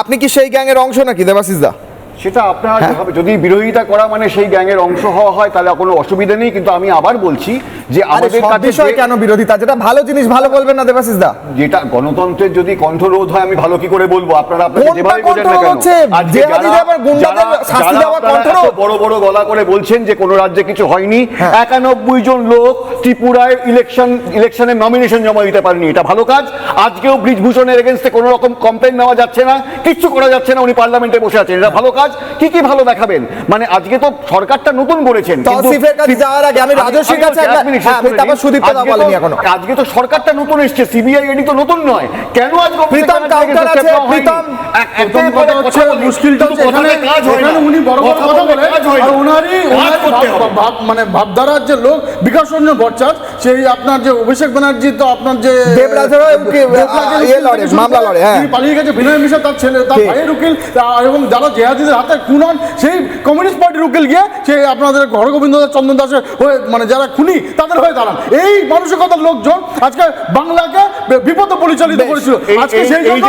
আপনি কি সেই গ্যাংয়ের অংশ নাকি দেবাশিস দা? সেটা আপনার হবে, যদি বিরোধিতা করা মানে সেই গ্যাংয়ের অংশ হওয়া হয় তাহলে কোনো অসুবিধা নেই। কিন্তু আমি আবার বলছি যে আমাদের কাছে বিষয় কেন বিরোধিতা? যেটা ভালো জিনিস ভালো বলবেন না দেবাশিস দা? যেটা গণতন্ত্রের যদি কণ্ঠরোধ হয়, আমি ভালো কি করে বলবো? আপনারা আপনাকে কোনটা যেভাবে বোঝেন না কণ্ঠরোধ কেন, হচ্ছে? আজকে জেহাদিদের আবার গুন্ডাদের শাস্তি দেওয়া কণ্ঠরোধ? বড় বড় গলা করে বলছেন যে কোনো রাজ্যে কিছু হয়নি, 91 জন লোক ত্রিপুরায় ইলেকশনে নমিনেশন জমা দিতে পারেনি, এটা ভালো কাজ। আজকেও ব্রিজভূষণের এগেইনস্টে কোনো রকম কমপ্লেন নেওয়া যাচ্ছে না, কিচ্ছু করা যাচ্ছে না, উনি পার্লামেন্টে বসে আছেন, এটা ভালো কাজ। কি কি ভালো দেখাবেন? মানে আজকে তো সরকারটা নতুন করেছেন, তৌসিফের কাছে যাওয়ার আগে আমি রাজস্বীর কাছে আমি তারপর সুদীপ্ত দা বলেনি এখনো। আজকে তো সরকারটা নতুন এসেছে, সিবিআই এডি তো নতুন নয়, কেন আজ প্রীতম কাউন্টার আছে। প্রীতম, প্রথম কথা হচ্ছে মুশকিলটা হচ্ছে এখানে উনি বড় বড় কথা বলে, আর ওনারই মানে ভাবধারার যে লোক বিকাশ রঞ্জন ভট্টাচার্য, সেই আপনার যে অভিষেক ব্যানার্জি, তো আপনার যে দেবরাজেরও মামলা লড়ে, তিনি পালিয়ে গেছে, বিনয় মিশ্রা তার ছেলে, তার ভাইয়ের উকিল, এবং যারা জেহাদিদের হাতে খুন হন, সেই কমিউনিস্ট পার্টির উকিল গিয়ে সেই আপনাদের হরগোবিন্দ চন্দ্র দাসের হয়ে, মানে যারা খুনি তাদের হয়ে দাঁড়ান। এই মানসিকতার লোকজন আজকে বাংলাকে বিপদে পরিচালিত করেছিল। আজকে সেই জন্য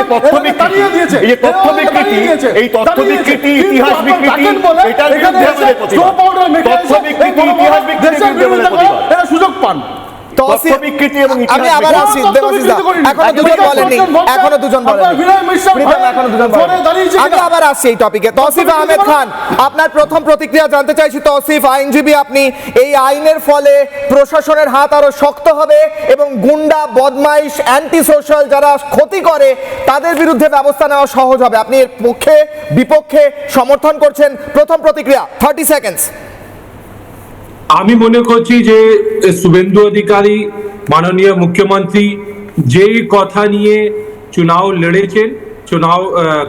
তাড়িয়ে দিয়েছে, এই তথ্য বিকৃতি, এই তথ্য বিকৃতি, ইতিহাস বিকৃতি, এটার বিরুদ্ধে আমাদের প্রতিবাদ। তথ্য বিকৃতি, ইতিহাস বিকৃতির বিরুদ্ধে প্রতিবাদ। এরা সুযোগ পান। আমি আবার আসছি দেবাশিস দা, এখনো দুজন বলেননি, এখনো দুজন বলেননি, এখনো দুজন বলেননি। আমি আবার আসছি এই টপিকে। তৌসিফ আহমেদ খান, আপনার প্রথম প্রতিক্রিয়া জানতে চাইছি। তৌসিফ, আইনজীবী আপনি, এই আইনের ফলে প্রশাসনের হাত আরো শক্ত হবে এবং গুন্ডা, বদমাইশ, অ্যান্টি সোশ্যাল যারা ক্ষতি করে তাদের বিরুদ্ধে ব্যবস্থা নেওয়া সহজ হবে। আপনি এর পক্ষে বিপক্ষে সমর্থন করছেন? প্রথম প্রতিক্রিয়া, 30 সেকেন্ডস। আমি মনে করছি যে শুভেন্দু অধিকারী মাননীয় মুখ্যমন্ত্রী যেই কথা নিয়ে চুনাও লড়েছেন, চুনাও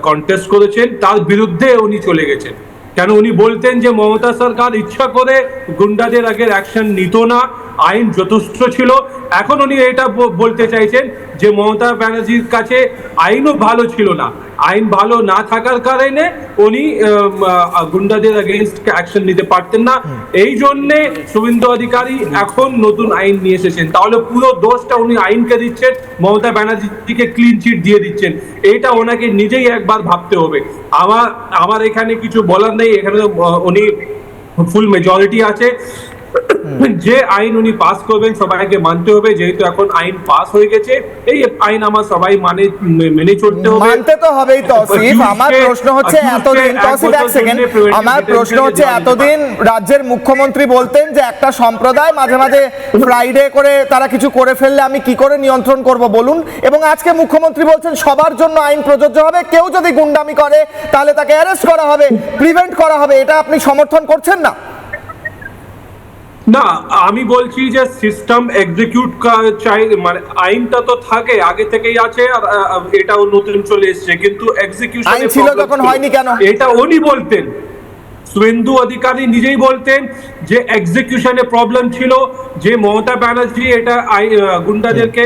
কন্টেস্ট করেছেন, তার বিরুদ্ধে উনি চলে গেছেন। কেন উনি বলতেন যে মমতা সরকার ইচ্ছা করে গুন্ডাদের আগের অ্যাকশন নিত না, আইন যথেষ্ট ছিল। এখন উনি এটা বলতে চাইছেন যে মমতা ব্যানার্জির কাছে আইনও ভালো ছিল না, আইন ভালো না থাকার কারণে উনি গুন্ডাদের এগেইনস্ট অ্যাকশন নিতে পারতেন না। এই জন্যে শুভেন্দু অধিকারী এখন নতুন আইন নিয়ে এসেছেন। তাহলে পুরো দোষটা উনি আইনকে দিচ্ছেন, মমতা ব্যানার্জিকে ক্লিন চিট দিয়ে দিচ্ছেন। এইটা ওনাকে নিজেই একবার ভাবতে হবে। আমার এখানে কিছু বলার নেই, এখানে উনি ফুল মেজরিটি আছে। যে আইন উনি পাস করবেন সবাইকে মানতে হবে, যেহেতু এখন আইন পাস হয়ে গেছে, এই আইন আমার সবাই মেনে চলতে হবে, মানতে তো হবেই। তৌসিফ, আমার প্রশ্ন হচ্ছে এতদিন, তৌসিফ এক সেকেন্ড, আমার প্রশ্ন হচ্ছে এতদিন রাজ্যের মুখ্যমন্ত্রী বলতেন যে একটা সম্প্রদায় মাঝে মাঝে ফ্রাইডে করে তারা কিছু করে ফেললে আমি কি করে নিয়ন্ত্রণ করব বলুন, এবং আজকে মুখ্যমন্ত্রী বলছেন সবার জন্য আইন প্রযোজ্য হবে, কেউ যদি গুন্ডামি করে তাহলে তাকে অ্যারেস্ট করা হবে, প্রিভেন্ট করা হবে। এটা আপনি সমর্থন করছেন না? না, আমি বলছি যে সিস্টেম এক্সিকিউট চাই, মানে আইনটা তো থাকে আগে থেকেই আছে, আর এটাও নতুন চলে এসেছে, কিন্তু এক্সিকিউশন আইন ছিল তখন হয়নি কেন? এটা উনি বলতেন। শুভেন্দু অধিকারী নিজেই বলতেন যে এক্সিকিউশনে প্রবলেম ছিল, যে মমতা ব্যানার্জি এটা গুন্ডাদেরকে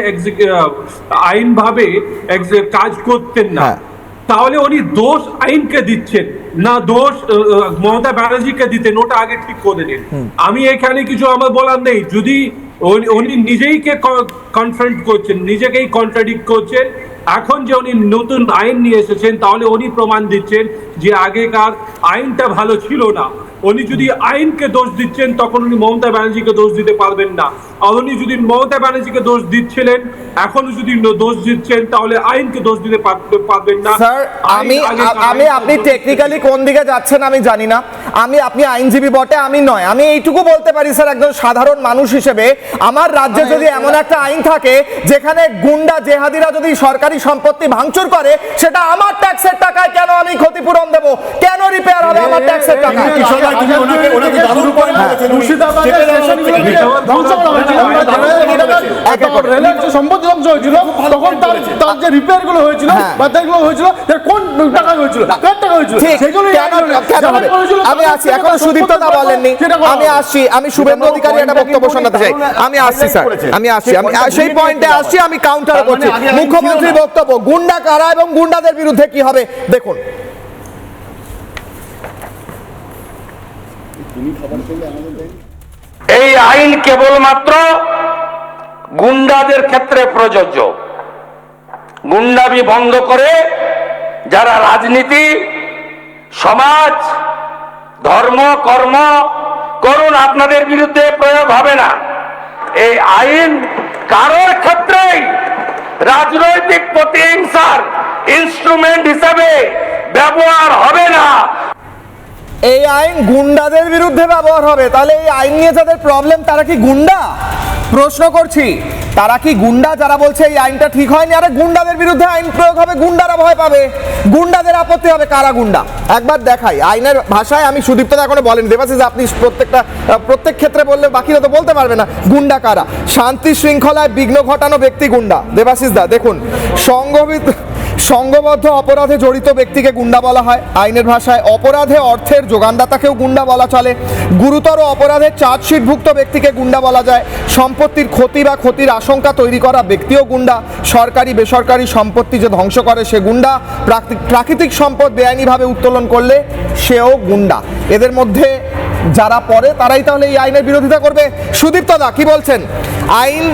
আইনভাবে কাজ করতেন না। তাহলে উনি দোষ আইনকে দিচ্ছেন না দোষ মমতা ব্যানার্জিকে দিতেন, ওটা আগে ঠিক করে নিন। আমি এখানে কিছু আমার বলার নেই, যদি উনি নিজেইকে কনফ্রন্ট করছেন, নিজেকেই কন্ট্রাডিক্ট করছেন। এখন যে উনি নতুন আইন নিয়ে এসেছেন তাহলে উনি প্রমাণ দিচ্ছেন যে আগেকার আইনটা ভালো ছিল না। উনি যদি আইনকে দোষ দিচ্ছেন তখন উনি মমতা ব্যানার্জিকে দোষ দিতে পারবেন না, আর উনি যদি মমতা ব্যানার্জিকে দোষ দিচ্ছিলেন এখনো যদি দোষ দিচ্ছেন তাহলে আইনকে দোষ দিতে পারবেন না। স্যার আমি আপনি টেকনিক্যালি কোন দিকে যাচ্ছেন আমি জানি না, আপনি আইনজীবী বটে, আমি নয়। আমি এইটুকু বলতে পারি স্যার, একজন সাধারণ মানুষ হিসেবে আমার রাজ্যে যদি এমন একটা আইন থাকে যেখানে গুন্ডা জেহাদিরা যদি সরকারি সম্পত্তি ভাঙচুর করে, সেটা আমার ট্যাক্সের টাকায় কেন আমি ক্ষতিপূরণ দেব? কেন রিপেয়ার হবে আমার ট্যাক্সের টাকায়? সম্পত্তি ধ্বংস হয়েছিল তখন তার যে রিপেয়ার গুলো হয়েছিল বা যেগুলো হয়েছিল কোন টাকা হয়েছিল, কার টাকা হয়েছিল? আমি আসছি, এখন সুদীপ্ত দা বলেননি, আমি শুভেন্দু অধিকারী একটা বক্তব্য শোনাতে চাই। আমি আসছি স্যার, আমি সেই পয়েন্টে আসছি, আমি কাউন্টার করছি। মুখ্যমন্ত্রীর বক্তব্য, গুন্ডা কারা এবং গুন্ডাদের বিরুদ্ধে কি হবে দেখুন। এই আইন কেবলমাত্র গুন্ডাদের ক্ষেত্রে প্রযোজ্য। গুন্ডামি বন্ধ করে যারা রাজনীতি, সমাজ, ধর্ম, কর্ম করুন, আপনাদের বিরুদ্ধে প্রয়োগ হবে না। এই আইন কারোর ক্ষেত্রেই রাজনৈতিক প্রতিহিংসার ইনস্ট্রুমেন্ট হিসাবে ব্যবহার হবে না। এই আইন গুন্ডাদের বিরুদ্ধে ব্যবহার হবে, তাহলে এই আইন নিয়ে যাদের প্রবলেম তারা কি গুন্ডা? প্রশ্ন করছি, তারা কি গুন্ডা? যারা বলছে এই আইনটা ঠিক হয়নি, আরে গুন্ডাদের বিরুদ্ধে আইন প্রয়োগ হবে, গুন্ডারা ভয় পাবে, গুন্ডাদের আপত্তি হবে। কারা গুন্ডা একবার দেখাই আইনের ভাষায়। আমি সুদীপ্ত দা এখনো বলেন, দেবাশিস আপনি প্রত্যেক ক্ষেত্রে বললে বাকিরা তো বলতে পারবে না। গুন্ডা কারা? শান্তি শৃঙ্খলায় বিঘ্ন ঘটানো ব্যক্তি গুন্ডা। দেবাশিস দা দেখুন, সংঘবদ্ধ অপরাধে জড়িত ব্যক্তিকে গুন্ডা বলা হয় আইনের ভাষায়। অপরাধে অর্থের যোগানদাতাকেও গুন্ডা বলা চলে। গুরুতর অপরাধে চার্জশিটভুক্ত ব্যক্তিকে গুন্ডা বলা যায়। সম্পত্তির ক্ষতি বা ক্ষতির আশঙ্কা তৈরি করা ব্যক্তিও গুন্ডা। সরকারি বেসরকারি সম্পত্তি যে ধ্বংস করে সে গুন্ডা। প্রাকৃতিক সম্পদ বেআইনিভাবে উত্তোলন করলে সেও গুন্ডা। এদের মধ্যে যারা পড়ে তারাই তাহলে এই আইনের বিরোধিতা করবে। সুদীপ্ত দা কি বলছেন? আইন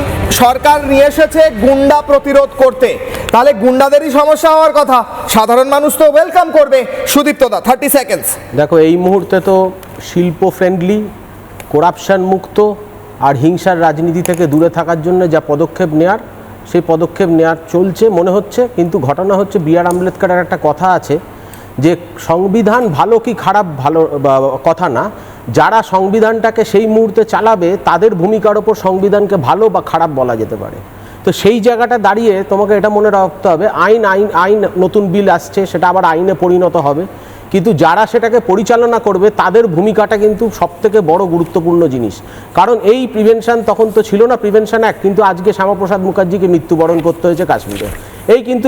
সরকার নিয়ে এসেছে গুন্ডা প্রতিরোধ করতে, তাহলে গুন্ডাদেরই সমস্যা হওয়ার কথা, সাধারণ মানুষ তো ওয়েলকাম করবে। সুদীপ্ত দা 30 সেকেন্ডস। দেখো, এই মুহূর্তে তো শিল্প ফ্রেন্ডলি, করাপশন মুক্ত আর হিংসার রাজনীতি থেকে দূরে থাকার জন্য যা পদক্ষেপ নেয়ার সেই পদক্ষেপ নেওয়ার চলছে মনে হচ্ছে। কিন্তু ঘটনা হচ্ছে, বি.আর. আম্বেদকরের একটা কথা আছে যে সংবিধান ভালো কি খারাপ ভালো কথা না, যারা সংবিধানটাকে সেই মুহূর্তে চালাবে তাদের ভূমিকার ওপর সংবিধানকে ভালো বা খারাপ বলা যেতে পারে। তো সেই জায়গাটা দাঁড়িয়ে তোমাকে এটা মনে রাখতে হবে, আইন নতুন বিল আসছে, সেটা আবার আইনে পরিণত হবে, কিন্তু যারা সেটাকে পরিচালনা করবে তাদের ভূমিকাটা কিন্তু সবথেকে বড় গুরুত্বপূর্ণ জিনিস। কারণ এই প্রিভেনশন তখন তো ছিল না প্রিভেনশন অ্যাক্ট, কিন্তু আজকে শ্যামাপ্রসাদ মুখার্জিকে মৃত্যুবরণ করতে হয়েছে কাশ্মীরে, এই কিন্তু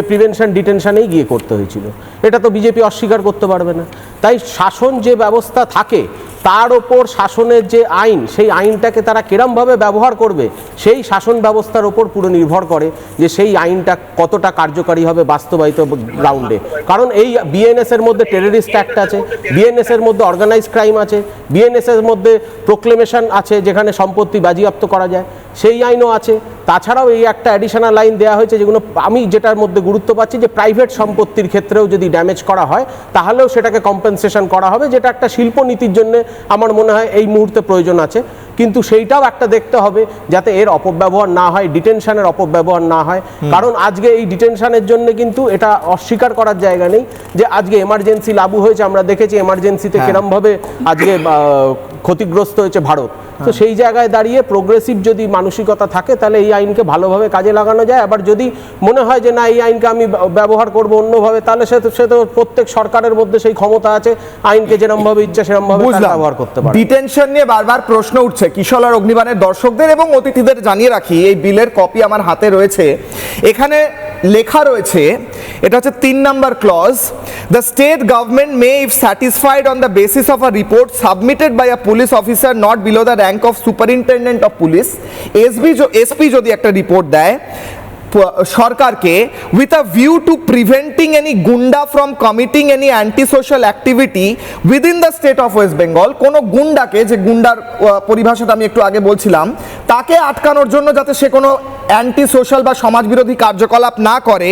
প্রিভেনশন ডিটেনশনেই গিয়ে করতে হয়েছিল। এটা তো বিজেপি অস্বীকার করতে পারবে না। তাই শাসন যে ব্যবস্থা থাকে তার ওপর শাসনের যে আইন, সেই আইনটাকে তারা কিরমভাবে ব্যবহার করবে সেই শাসন ব্যবস্থার ওপর পুরো নির্ভর করে যে সেই আইনটা কতটা কার্যকারী হবে বাস্তবায়িত গ্রাউন্ডে। কারণ এই বিএনএস এর মধ্যে টেররিস্ট অ্যাক্ট আছে, বিএনএস এর মধ্যে অর্গানাইজ ক্রাইম আছে, বিএনএস এর মধ্যে প্রোক্লেমেশন আছে যেখানে সম্পত্তি বাজেয়াপ্ত করা যায়, সেই আইনও আছে। তাছাড়াও এই একটা অ্যাডিশনাল লাইন দেওয়া হয়েছে যেগুলো আমি যেটার মধ্যে গুরুত্ব পাচ্ছি, যে প্রাইভেট সম্পত্তির ক্ষেত্রেও যদি ড্যামেজ করা হয় তাহলেও সেটাকে কম্পেনসেশন করা হবে, যেটা একটা শিল্পনীতির জন্য আমার মনে হয় এই মুহূর্তে প্রয়োজন আছে। কিন্তু সেইটাও একটা দেখতে হবে যাতে এর অপব্যবহার না হয়, ডিটেনশনের অপব্যবহার না হয়। কারণ আজকে এই ডিটেনশনের জন্য কিন্তু এটা অস্বীকার করার জায়গা নেই যে আজকে এমার্জেন্সি লাগু হয়েছে, আমরা দেখেছি এমার্জেন্সিতে কিরমভাবে আজকে ক্ষতিগ্রস্ত হয়েছে ভারত। তো সেই জায়গায় দাঁড়িয়ে প্রোগ্রেসিভ যদি মানসিকতা থাকে তাহলে এই আইনকে ভালোভাবে কাজে লাগানো যায়। আবার যদি মনে হয় যে না এই আইনকে আমি ব্যবহার করব অন্যভাবে, তাহলে সে তো প্রত্যেক সরকারের মধ্যে সেই ক্ষমতা আছে আইনকে যেরকমভাবে ইচ্ছা সেরকমভাবে ব্যবহার করতে পারে। ডিটেনশন নিয়ে বারবার প্রশ্ন উঠছে। কিশোর অগ্নিবাণের দর্শকদের এবং অতিথিদের জানিয়ে রাখি, এই বিলের কপি আমার হাতে রয়েছে। এখানে লেখা রয়েছে, এটা হচ্ছে 3 নম্বর clause, the state government may if satisfied on the basis of a report submitted by a police officer not below the rank of superintendent of police, SP যদি একটা রিপোর্ট দেয় সরকারকে with a view to preventing any goonda from committing any anti social activity within the state of West Bengal, কোনো গুন্ডাকে, যে গুন্ডার পরিভাষাটা আমি একটু আগে বলছিলাম, তাকে আটকানোর জন্য যাতে সে কোনো অ্যান্টি সোশ্যাল বা সমাজবিরোধী কার্যকলাপ না করে,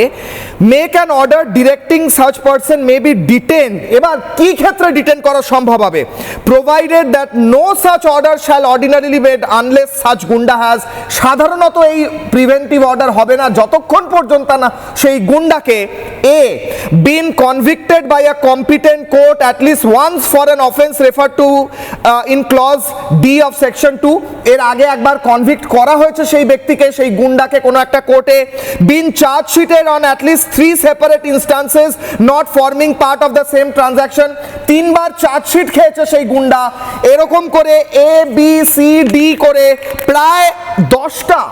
make an order directing such person may be detain. এবার কি ক্ষেত্রে ডিটেন করা সম্ভব হবে? Provided that no such order shall ordinarily made unless such goonda has, সাধারণত এই প্রিভেন্টিভ অর্ডার হবে না যতক্ষণ পর্যন্ত না সেই গুন্ডাকে এ been convicted by a competent court at least once for an offence refer to in clause D of section 2, এর আগে একবার কনভিক্ট করা হয়েছে সেই ব্যক্তিকে, সেই গুন্ডাকে কোনো একটা কোর্টে, been chargesheeted on at least 3 separate instances not forming part of the same transaction, 3বার চার্জশিট খেয়েছে সেই গুন্ডা, এরকম করে এ বি সি ডি করে প্রায় 10টা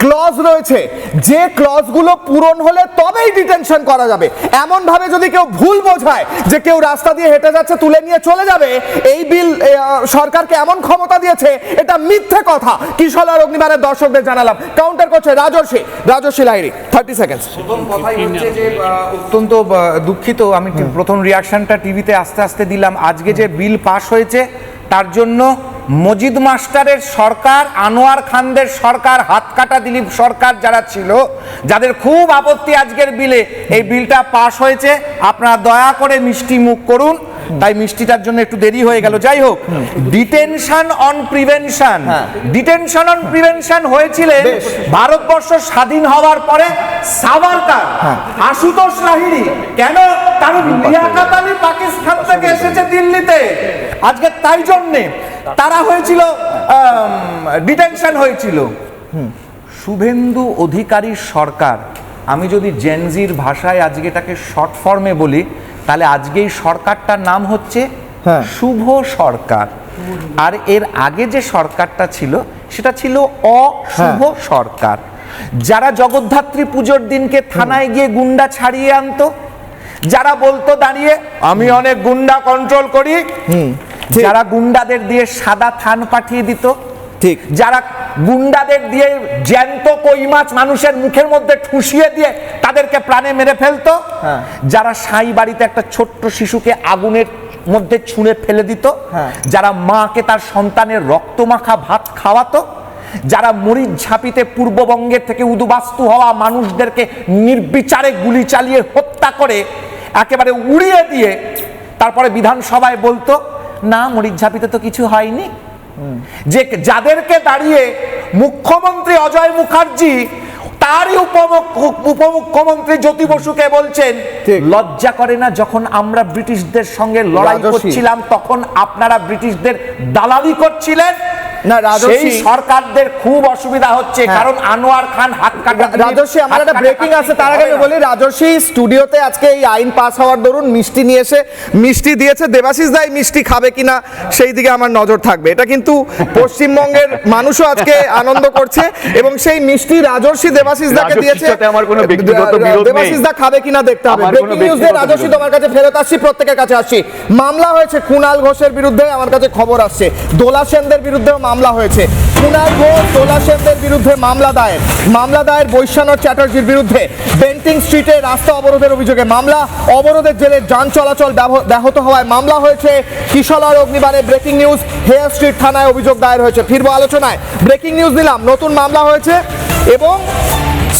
ক্লজ রয়েছে, যে ক্লজগুলো পূরণ হলে তবেই ডিটেনশন করা যাবে। এমন ভাবে যদি কেউ ভুল বোঝায় যে কেউ রাস্তা দিয়ে হেঁটে যাচ্ছে তুলে নিয়ে চলে যাবে, এই বিল সরকারকে এমন ক্ষমতা দিয়েছে, এটা মিথ্যে কথা। কিশোর অগ্নিবাণের দর্শকদের জানালাম। কাউন্টার করছে রাজর্ষি লাহিড়ী, 30 সেকেন্ডস। প্রথম কথাই হচ্ছে যে অত্যন্ত দুঃখিত, আমি প্রথম রিয়াকশনটা টিভিতে আস্তে আস্তে দিলাম। আজকে যে বিল পাশ হয়েছে তার জন্য মজিদ মাস্টারের সরকার, আনোয়ার খানদের সরকার, হাতকাটা দিলীপ সরকার যারা ছিল, যাদের খুব আপত্তি আজকের বিলে, এই বিলটা পাশ হয়েছে, আপনারা দয়া করে মিষ্টি মুখ করুন। তাই মিষ্টিটার জন্য একটু দেরি হয়ে গেল। যাই হোক, detention on prevention, detention on prevention হয়েছিলেন ভারতবর্ষ স্বাধীন হওয়ার পরে সাভারকার, আশুতোষ লাহিড়ী। কেন? কারণ লিয়াকত আলী পাকিস্তান থেকে এসেছে দিল্লিতে, আজকে তাই জন্যে তারা হয়েছিল, ডিটেনশন হয়েছিল। শুভেন্দু অধিকারীর সরকার, আমি যদি জেনজির ভাষায় আজকে এটাকে শর্ট ফর্মে বলি, তাহলে আজকে এই সরকারটার নাম হচ্ছে শুভ সরকার। আর এর আগে যে সরকারটা ছিল সেটা ছিল অশুভ সরকার, যারা জগদ্ধাত্রী পুজোর দিনকে থানায় গিয়ে গুন্ডা ছাড়িয়ে আনতো, যারা বলতো দাঁড়িয়ে আমি অনেক গুন্ডা কন্ট্রোল করি, যারা গুন্ডাদের দিয়ে সাদা থান পাঠিয়ে দিত, ঠিক, যারা গুন্ডাদের দিয়ে জ্যান্ত কই মাছ মানুষের মুখের মধ্যে ঠুসিয়ে দিয়ে তাদেরকে প্রাণে মেরে ফেলতো, যারা সাই বাড়িতে একটা ছোট্ট শিশুকে আগুনের মধ্যে ছুঁড়ে ফেলে দিত, যারা মাকে তার সন্তানের রক্তমাখা ভাত খাওয়াতো, যারা মরিচ ঝাঁপিতে পূর্ববঙ্গের থেকে উদ্বাস্তু হওয়া মানুষদেরকে নির্বিচারে গুলি চালিয়ে হত্যা করে একেবারে উড়িয়ে দিয়ে তারপরে বিধানসভায় বলতো না মরিচ ঝাঁপিতে তো কিছু হয়নি, যে যাদেরকে দাঁড়িয়ে মুখ্যমন্ত্রী অজয় মুখার্জি তারই উপমুখ্যমন্ত্রী জ্যোতি বসুকে বলছেন লজ্জা করে না যখন আমরা ব্রিটিশদের সঙ্গে লড়াই করছিলাম তখন আপনারা ব্রিটিশদের দালালি করছিলেন? না, সেই সরকারদের খুব অসুবিধা হচ্ছে, কারণ আনোয়ার খান হাত কাটা। রাজর্ষি, আমার একটা ব্রেকিং আছে, তার আগে বলি, রাজর্ষি স্টুডিওতে আজকে এই আইন পাস হওয়ার দরুন মিষ্টি নিয়ে এসে মিষ্টি দিয়েছে, দেবাশিস দা এই মিষ্টি খাবে কিনা সেই দিকে আমার নজর থাকবে। এটা কিন্তু পশ্চিমবঙ্গের মানুষও আজকে আনন্দ করছে এবং সেই মিষ্টি রাজর্ষি দেবাশিস দাকে দিয়েছে। দেবাশিস দা খাবে কিনা দেখতে হবে। ব্রেকিং নিউজ দিয়ে রাজর্ষি তোমার কাছে ফেরত আসছি, প্রত্যেকের কাছে আসছি। মামলা হয়েছে কুণাল ঘোষের বিরুদ্ধে, আমার কাছে খবর আসছে দোলা সেনদের বিরুদ্ধে মামলা হয়েছে। কুণাল ঘোষ, দোলা সেনদের বিরুদ্ধে মামলা দায়ের বৈশ্যানর চ্যাটার্জির বিরুদ্ধে বেন্টিং স্ট্রিটে রাস্তা অবরোধের অভিযোগে মামলা, অবরোধের জেরে যান চলাচল ব্যাহত হওয়ায় মামলা হয়েছে। কিশোর অগ্নিবাণে ব্রেকিং নিউজ, হেয়ার স্ট্রিট থানায় অভিযোগ দায়ের হয়েছে। ফিরবো আলোচনায়, ব্রেকিং নিউজ দিলাম, নতুন মামলা হয়েছে এবং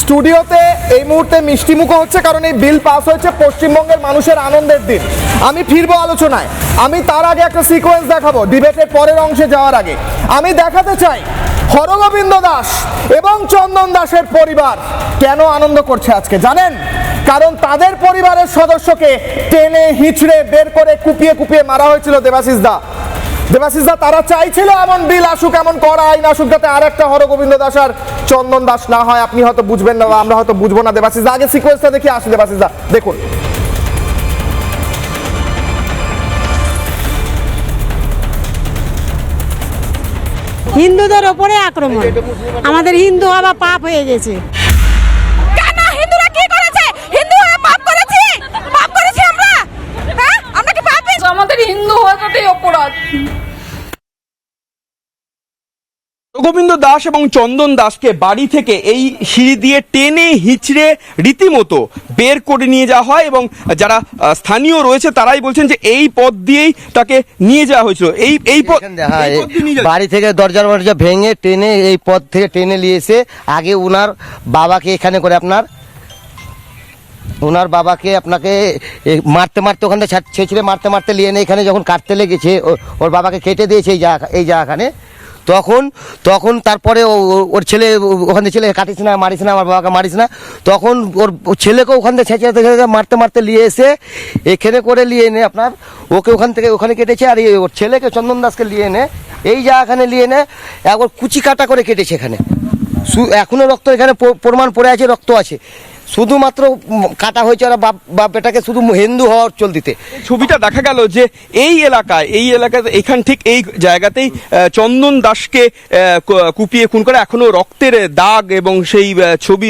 স্টুডিওতে এই মুহূর্তে মিষ্টিমুখো হচ্ছে, কারণ এই বিল পাস হয়েছে, পশ্চিমবঙ্গের মানুষের আনন্দের দিন। আমি ফিরবো আলোচনায়, আমি তার আগে একটা সিকোয়েন্স দেখাবো ডিবেটের পরের অংশে যাওয়ার আগে। আমি দেখাতে চাই হরগোবিন্দ দাস এবং চন্দন দাসের পরিবার কেন আনন্দ করছে আজকে, জানেন? কারণ তাদের পরিবারের সদস্যকে টেনে হিচড়ে বের করে কুপিয়ে মারা হয়েছিল দেবাশিস দা। তারা চাইছিল এমন বিল আসুক, এমন করা আইন আসুক, যাতে আর একটা হরগোবিন্দ দাস আর চন্দন দাস না হয়। আপনি হয়তো বুঝবেন না, আমরা হয়তো বুঝবো না। দেবাশিস দা, আগে সিকোয়েন্সটা দেখি আসি। দেবাশিস দা দেখুন। হিন্দুদের ওপরে আক্রমণ, আমাদের হিন্দু হওয়া পাপ হয়ে গেছে। কেন হিন্দুরা কি করেছে? হিন্দু হওয়াটাই অপরাধ। গোবিন্দ দাস এবং চন্দন দাসকে বাড়ি থেকে এই সিঁড়ি দিয়ে টেনে হিঁচড়ে রীতিমতো বের করে নিয়ে যাওয়া হয় এবং যারা স্থানীয় রয়েছে তারাই বলছেন যে এই পথ দিয়েই তাকে নিয়ে যাওয়া হয়েছিল। এই পথ বাড়ি থেকে দরজা ভেঙে টেনে এই পথ থেকে টেনে নিয়ে এসে আগে উনার বাবাকে এখানে করে ওনার বাবাকে আপনাকে মারতে মারতে ওখান থেকে ছেঁচড়ে মারতে মারতে নিয়ে এনে এখানে যখন কাটতে লেগেছে ওর বাবাকে কেটে দিয়েছে এই জায়গাখানে। তখন তারপরে ওর ছেলে ওখান থেকে ছেলে কাটিস না মারিস না আমার বাবাকে মারিস না, তখন ওর ছেলেকে ওখান থেকে ছেঁচড়ে মারতে মারতে নিয়ে এসে এখানে করে নিয়ে এনে আপনার ওকে ওখানে কেটেছে। আর ওর ছেলেকে চন্দন দাসকে নিয়ে এনে এই জায়গাখানে নিয়ে এনে একবার কুচি কাটা করে কেটেছে। এখানে এখনো রক্ত এখানে প্রমাণ পড়ে আছে, রক্ত আছে, শুধুমাত্র কাটা হয়েছে ওরা বাপ বেটাকে শুধু হিন্দু হওয়ার চলতিতে। ছবিটা দেখা গেল যে এই এলাকায় এখান ঠিক এই জায়গাতেই চন্দন দাসকে কুপিয়ে খুন করে এখনো রক্তের দাগ এবং সেই ছবি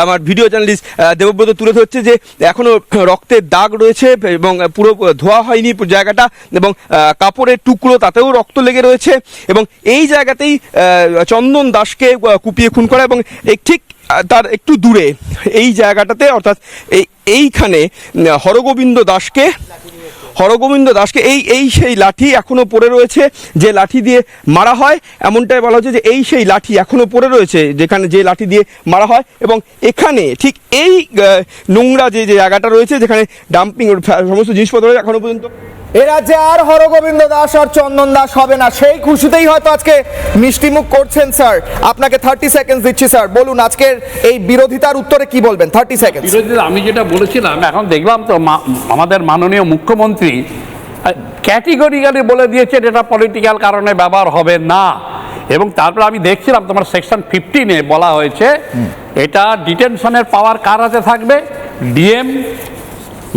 আমার ভিডিও জার্নালিস্ট দেবব্রত তুলে ধরছে যে এখনো রক্তের দাগ রয়েছে এবং পুরো ধোয়া হয়নি জায়গাটা এবং কাপড়ের টুকরো তাতেও রক্ত লেগে রয়েছে এবং এই জায়গাতেই চন্দন দাসকে কুপিয়ে খুন করা এবং ঠিক তার একটু দূরে এই জায়গাটাতে অর্থাৎ এইখানে হরগোবিন্দ দাসকে এই সেই লাঠি এখনো পড়ে রয়েছে, যে লাঠি দিয়ে মারা হয় এমনটাই বলা হচ্ছে যে এই সেই লাঠি এখনো পড়ে রয়েছে যেখানে যে লাঠি দিয়ে মারা হয় এবং এখানে ঠিক এই নোংরা যে জায়গাটা রয়েছে যেখানে ডাম্পিং সমস্ত জিনিসপত্র রয়েছে এখনো পর্যন্ত। এ রাজ্যে আর হরগোবিন্দ দাস আর চন্দন দাস হবে না, সেই খুশিতেই হয়তো আজকে মিষ্টিমুখ করছেন। স্যার আপনাকে 30 সেকেন্ড দিচ্ছি, স্যার বলুন আজকের এই বিরোধিতার উত্তরে কি বলবেন? 30 সেকেন্ড। বিরোধিতা আমি যেটা বলেছিলাম এখন দেখলাম তো আমাদের মাননীয় মুখ্যমন্ত্রী ক্যাটেগরিক্যালি বলে দিয়েছেন এটা পলিটিক্যাল কারণে ব্যবহার হবে না এবং তারপর আমি দেখছিলাম তোমার সেকশন 15-এ বলা হয়েছে এটা ডিটেনশনের পাওয়ার কার হাতে থাকবে, ডিএম,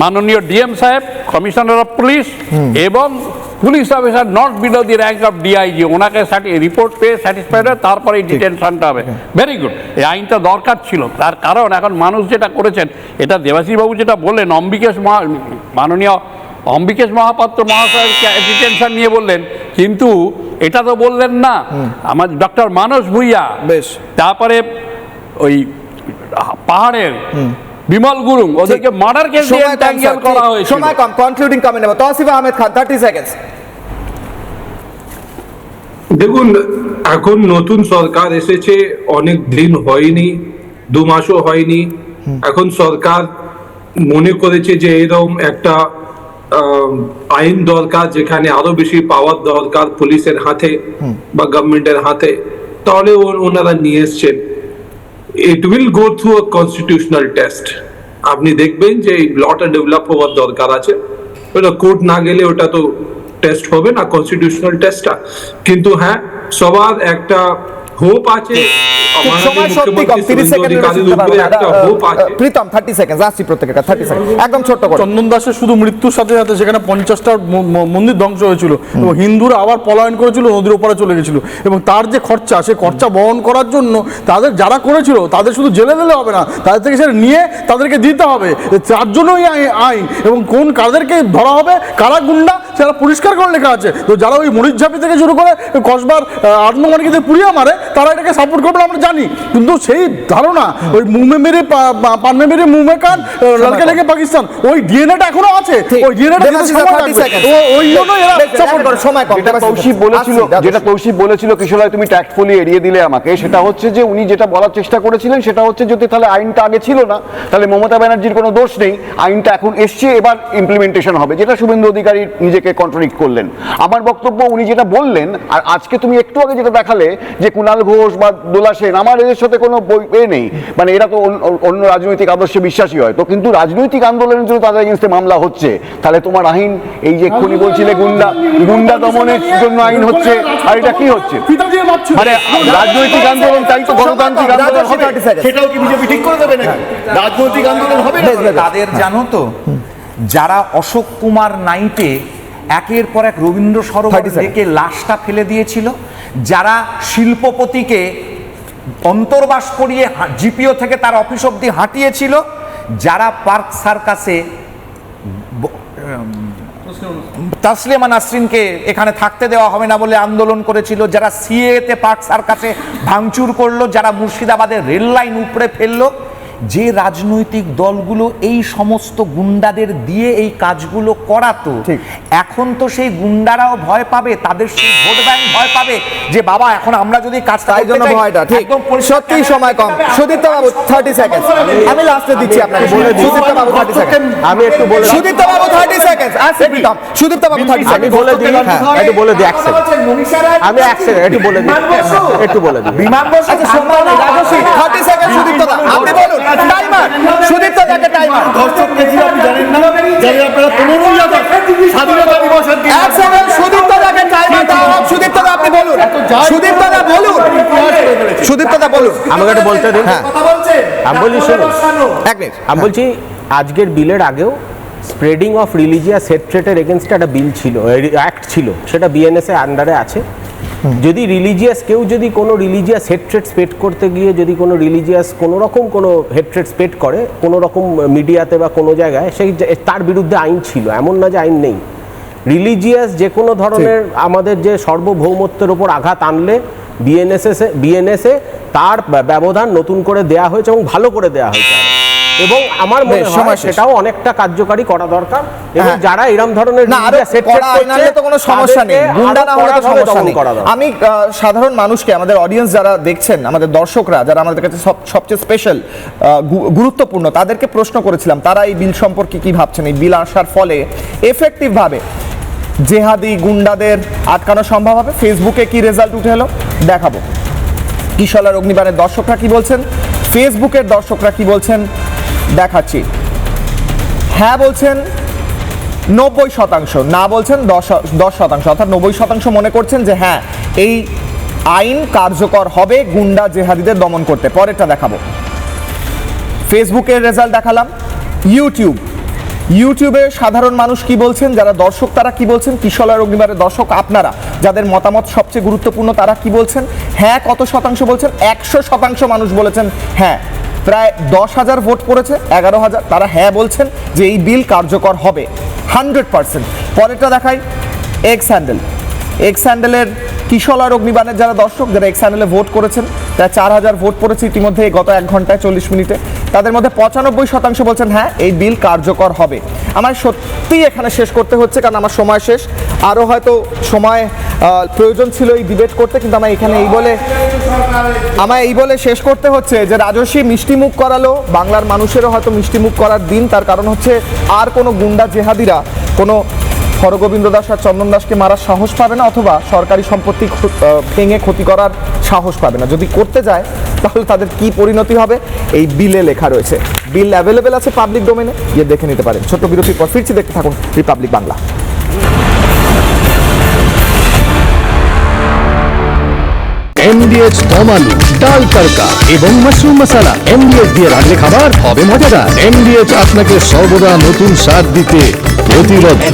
মাননীয় ডিএম সাহেব, কমিশনার অফ পুলিশ এবং police officer not below the rank of DIG, ওনাকে রিপোর্ট পেয়ে স্যাটিসফাইড হয় তারপরে এই ডিটেনশনটা হবে। ভেরি গুড, এই আইনটা দরকার ছিল। তার কারণ এখন মানুষ যেটা করেছেন এটা দেবাশীবাবু যেটা বললেন মাননীয় অম্বিকেশ মহাপাত্র মহাশয়ের ডিটেনশন নিয়ে বললেন, কিন্তু এটা তো বললেন না আমার ডক্টর মানস ভুইয়া, বেশ তারপরে ওই পাহাড়ের বিমল গুরুং, ওদেরকে মার্ডার কেস দিয়ে ট্যাঙ্গেল করা হয়েছে। সময় কম, কনক্লুডিং কমেন্ট নেব তৌসিফ আহমেদ খান 30 সেকেন্ড। দেখুন এখন নতুন সরকার এসেছে, অনেক দিন হয়নি, 2 মাসও হয়নি। এখন সরকার মনে করেছে যে এরকম একটা আইন দরকার যেখানে আরো বেশি পাওয়ার দরকার পুলিশের হাতে বা গভর্নমেন্টের হাতে, তাহলে ওনারা নিয়ে এসছেন। It will go through a constitutional test. আপনি দেখবেন যে এই লটা ডেভেলপ হওয়ার দরকার আছে, ওটা কোর্ট না গেলে ওটা তো টেস্ট হবে না কনস্টিটিউশনাল টেস্টটা। কিন্তু হ্যাঁ সবার একটা হোপ আছে, চন্দন দাসের শুধু মৃত্যুর সাথে সাথে সেখানে 50টা মন্দির ধ্বংস হয়েছিল এবং হিন্দুরা আবার পলায়ন করেছিল, নদীর ওপারে চলে গেছিল এবং তার যে খরচা সেই খরচা বহন করার জন্য তাদের যারা করেছিল তাদের শুধু জেলে দিলে হবে না, তাদের থেকে সেটা নিয়ে তাদেরকে দিতে হবে। তার জন্যই আইন এবং কাদেরকে ধরা হবে, কারা গুন্ডা সেটা পরিষ্কার করে লেখা আছে। তো যারা ওই মরিচঝাপি থেকে শুরু করে কসবার আত্মমানিকে পুড়িয়ে মারে তারা এটাকে সাপোর্ট করবে আমরা জানি, কিন্তু সেই ধারণা ওই মুমে মেরে পান্নে মেরে মুমে কান লালকে লেগে পাকিস্তান ওই ডিএনএটা এখনো আছে, ওই ডিএনএটা ওই জন্য এরা সাপোর্ট করে। সময় কম। যেটা তৌসিফ বলেছিল কিশোরয় তুমি ট্যাক্টফুলি এড়িয়ে দিলে আমাকে, সেটা হচ্ছে যে উনি যেটা বলার চেষ্টা করেছিলেন সেটা হচ্ছে যদি তাহলে আইনটা আগে ছিল না তাহলে মমতা ব্যানার্জির কোনো দোষ নেই, আইনটা এখন এসছে এবার ইমপ্লিমেন্টেশন হবে, যেটা শুভেন্দু অধিকারী নিজেকে কন্ট্রাডিক্ট করলেন। আমার বক্তব্য উনি যেটা বললেন আর আজকে তুমি একটু আগে যেটা দেখালে যে কুণাল ঘোষ বা দোলা সেন, আমার এদের সাথে কোনো নেই, মানে এরা তো অন্য রাজনৈতিক আদর্শে বিশ্বাসী হয়, তো কিন্তু রাজনৈতিক আন্দোলনের জন্য তাদের এগেন্স্টে মামলা হচ্ছে, তাহলে তোমার আইন এই যে এক্ষুনি বলছিলে গুন্ডা দমনের জন্য আইন হচ্ছে, আর এটা কি হচ্ছে মানে রাজনৈতিক আন্দোলন, তাই তো গণতান্ত্রিক আন্দোলন হবে, সেটাও কি বিজেপি ঠিক করে দেবে নাকি? রাজনৈতিক আন্দোলন হবে তাদের জানো তো, যারা অশোক কুমার নাইটে একের পর এক রবীন্দ্র সরোবর থেকে লাশটা ফেলে দিয়েছিল, যারা শিল্পপতিকে অন্তর্বাস করিয়ে জিপিও থেকে তার অফিস অব্দি হাঁটিয়েছিল, যারা পার্ক সার্কাসে তাসলিমা নাসরিনকে এখানে থাকতে দেওয়া হবে না বলে আন্দোলন করেছিল, যারা সিএতে পার্ক সার্কাসে ভাঙচুর করলো, যারা মুর্শিদাবাদের রেল লাইন উপড়ে ফেললো, যে রাজনৈতিক দলগুলো এই সমস্ত গুন্ডাদের দিয়ে এই কাজগুলো করাতো, এখন তো সেই গুন্ডারাও ভয় পাবে, তাদের সেই ভোট ব্যাংক ভয় পাবে যে বাবা এখন আমরা যদি কাজটা তাই জন্য ভয়টা। ঠিক, সত্যি সময় কম। সুদীপ্ত বাবু 30 সেকেন্ড, আমি লাস্টে দিচ্ছি আপনাকে। সুদীপ্ত বাবু 30 সেকেন্ড, আমি একটু বলে সুদীপ্ত বাবু 30 সেকেন্ড, সুদীপ্ত বাবু 30 সেকেন্ড, আমি বলে দিই, একটু বলে দিই, এক সেকেন্ড, আমি এক সেকেন্ড একটু বলে দিই, একটু বলে দিই। বিমান বসু আচ্ছা সময় নেই, রাজস্বী 30 সেকেন্ড, সুদীপ্ত দা আপনি বলুন। টাইমার, সুদীপ্ত দাকে টাইমার। জানেন না যে আপনারা 15ই আগস্ট স্বাধীনতা দিবসের দিন এক সেকেন্ড, সুদীপ্ত দাকে টাইমার দাও। সুদীপ্ত দা আপনি বলুন, সুদীপ্ত দা বলুন, সুদীপ্ত দা বলুন। আমাকে একটু বলতে দিন। আমি বলি শুনুন, এক মিনিট, আমি বলছি আজকের বিলের আগেও স্প্রেডিং অফ রিলিজিয়াস হেট্রেটের এগেনস্টে একটা বিল ছিল, অ্যাক্ট ছিল, সেটা বিএনএস এর আন্ডারে আছে। যদি রিলিজিয়াস কেউ যদি কোনো রিলিজিয়াস হেট্রেট স্প্রেড করতে গিয়ে যদি কোনো রিলিজিয়াস কোনো রকম কোনো হেট্রেট স্প্রেড করে কোনো রকম মিডিয়াতে বা কোনো জায়গায়, সেই তার বিরুদ্ধে আইন ছিল, এমন না যে আইন নেই। রিলিজিয়াস যে কোনো ধরনের আমাদের যে সার্বভৌমত্বের ওপর আঘাত আনলে বিএনএসএ তার ব্যবধান নতুন করে দেয়া হয়েছে এবং ভালো করে দেয়া হয়েছে, এবং আমার মনে হয় সেটাও অনেকটা কার্যকারী করা দরকার। এবং যারা এরকম ধরনের তো কোনো সমস্যা নেই, গুন্ডা না হলে তো সমস্যা নেই। আমি সাধারণ মানুষকে, আমাদের অডিয়েন্স যারা দেখছেন, আমাদের দর্শকরা যারা আমাদের কাছে সবচেয়ে স্পেশাল গুরুত্বপূর্ণ, তাদেরকে প্রশ্ন করেছিলাম তারা এই বিল সম্পর্কে কি ভাবছেন। এই বিল আসার ফলে এফেক্টিভ ভাবে জেহাদি গুন্ডাদের আটকানো সম্ভব হবে। ফেসবুকে কি রেজাল্ট উঠে এলো দেখাবো। কিশোলার অগ্নিবাণের দর্শকরা কি বলছেন, ফেসবুকের দর্শকরা কি বলছেন দেখাচ্ছি। হ্যাঁ বলছেন 90%, না বলছেন 10%, অর্থাৎ 90% মনে করছেন যে হ্যাঁ এই আইন কার্যকর হবে গুন্ডা জেহাদিদের দমন করতে। পরেরটা দেখাবো। ফেসবুকের রেজাল্ট দেখালাম। ইউটিউবে সাধারণ মানুষ কি বলছেন, যারা দর্শক তারা কি বলছেন, কিশোলার অগ্নিবাণের দর্শক আপনারা যাদের মতামত সবচেয়ে গুরুত্বপূর্ণ তারা কি বলছেন। হ্যাঁ কত শতাংশ বলছেন, 100% মানুষ বলেছেন হ্যাঁ। প্রায় 10,000 ভোট পড়েছে, 11,000 তারা হ্যাঁ বলছেন যে এই বিল কার্যকর হবে 100%। পরেরটা দেখাই। এক্স হ্যান্ডেলের কিশোলার অগ্নিবাণের যারা দর্শক, যারা এক্স হ্যান্ডেলে ভোট করেছেন, প্রায় 4,000 ভোট পড়েছে ইতিমধ্যে গত 1 ঘন্টায় 40 মিনিটে। তাদের মধ্যে 95% বলছেন হ্যাঁ এই বিল কার্যকর হবে। আমার সত্যি এখানে শেষ করতে হচ্ছে কারণ আমার সময় শেষ, আরও হয়তো সময় প্রয়োজন ছিল এই ডিবেট করতে, কিন্তু আমার এখানে এই বলে শেষ করতে হচ্ছে যে রাজস্বী মিষ্টি মুখ করালো, বাংলার মানুষেরও হয়তো মিষ্টি মুখ করার দিন। তার কারণ হচ্ছে আর কোনো গুন্ডা জেহাদিরা কোনো হরগোবিন্দ দাস আর চন্দন দাসকে মারার সাহস পাবে না, অথবা সরকারি সম্পত্তি ভেঙে ক্ষতি করার সাহস পাবে না। যদি করতে যায় তাহলে তাদের কি পরিণতি হবে এই বিলে লেখা রয়েছে। বিল অ্যাভেলেবেল আছে পাবলিক ডোমেনে, গিয়ে দেখে নিতে পারেন। ছোট্ট বিরতির পর ফিরছি, দেখতে থাকুন রিপাবলিক বাংলা। এমডিএচ দম আলু, ডাল তড়কা এবং মাশরুম মশলা। এমডিএচ দিয়ে রান্না খাবার হবে মজাদার। এমডিএচ আপনাকে সর্বদা নতুন স্বাদ দিতে প্রতিবদ্ধ।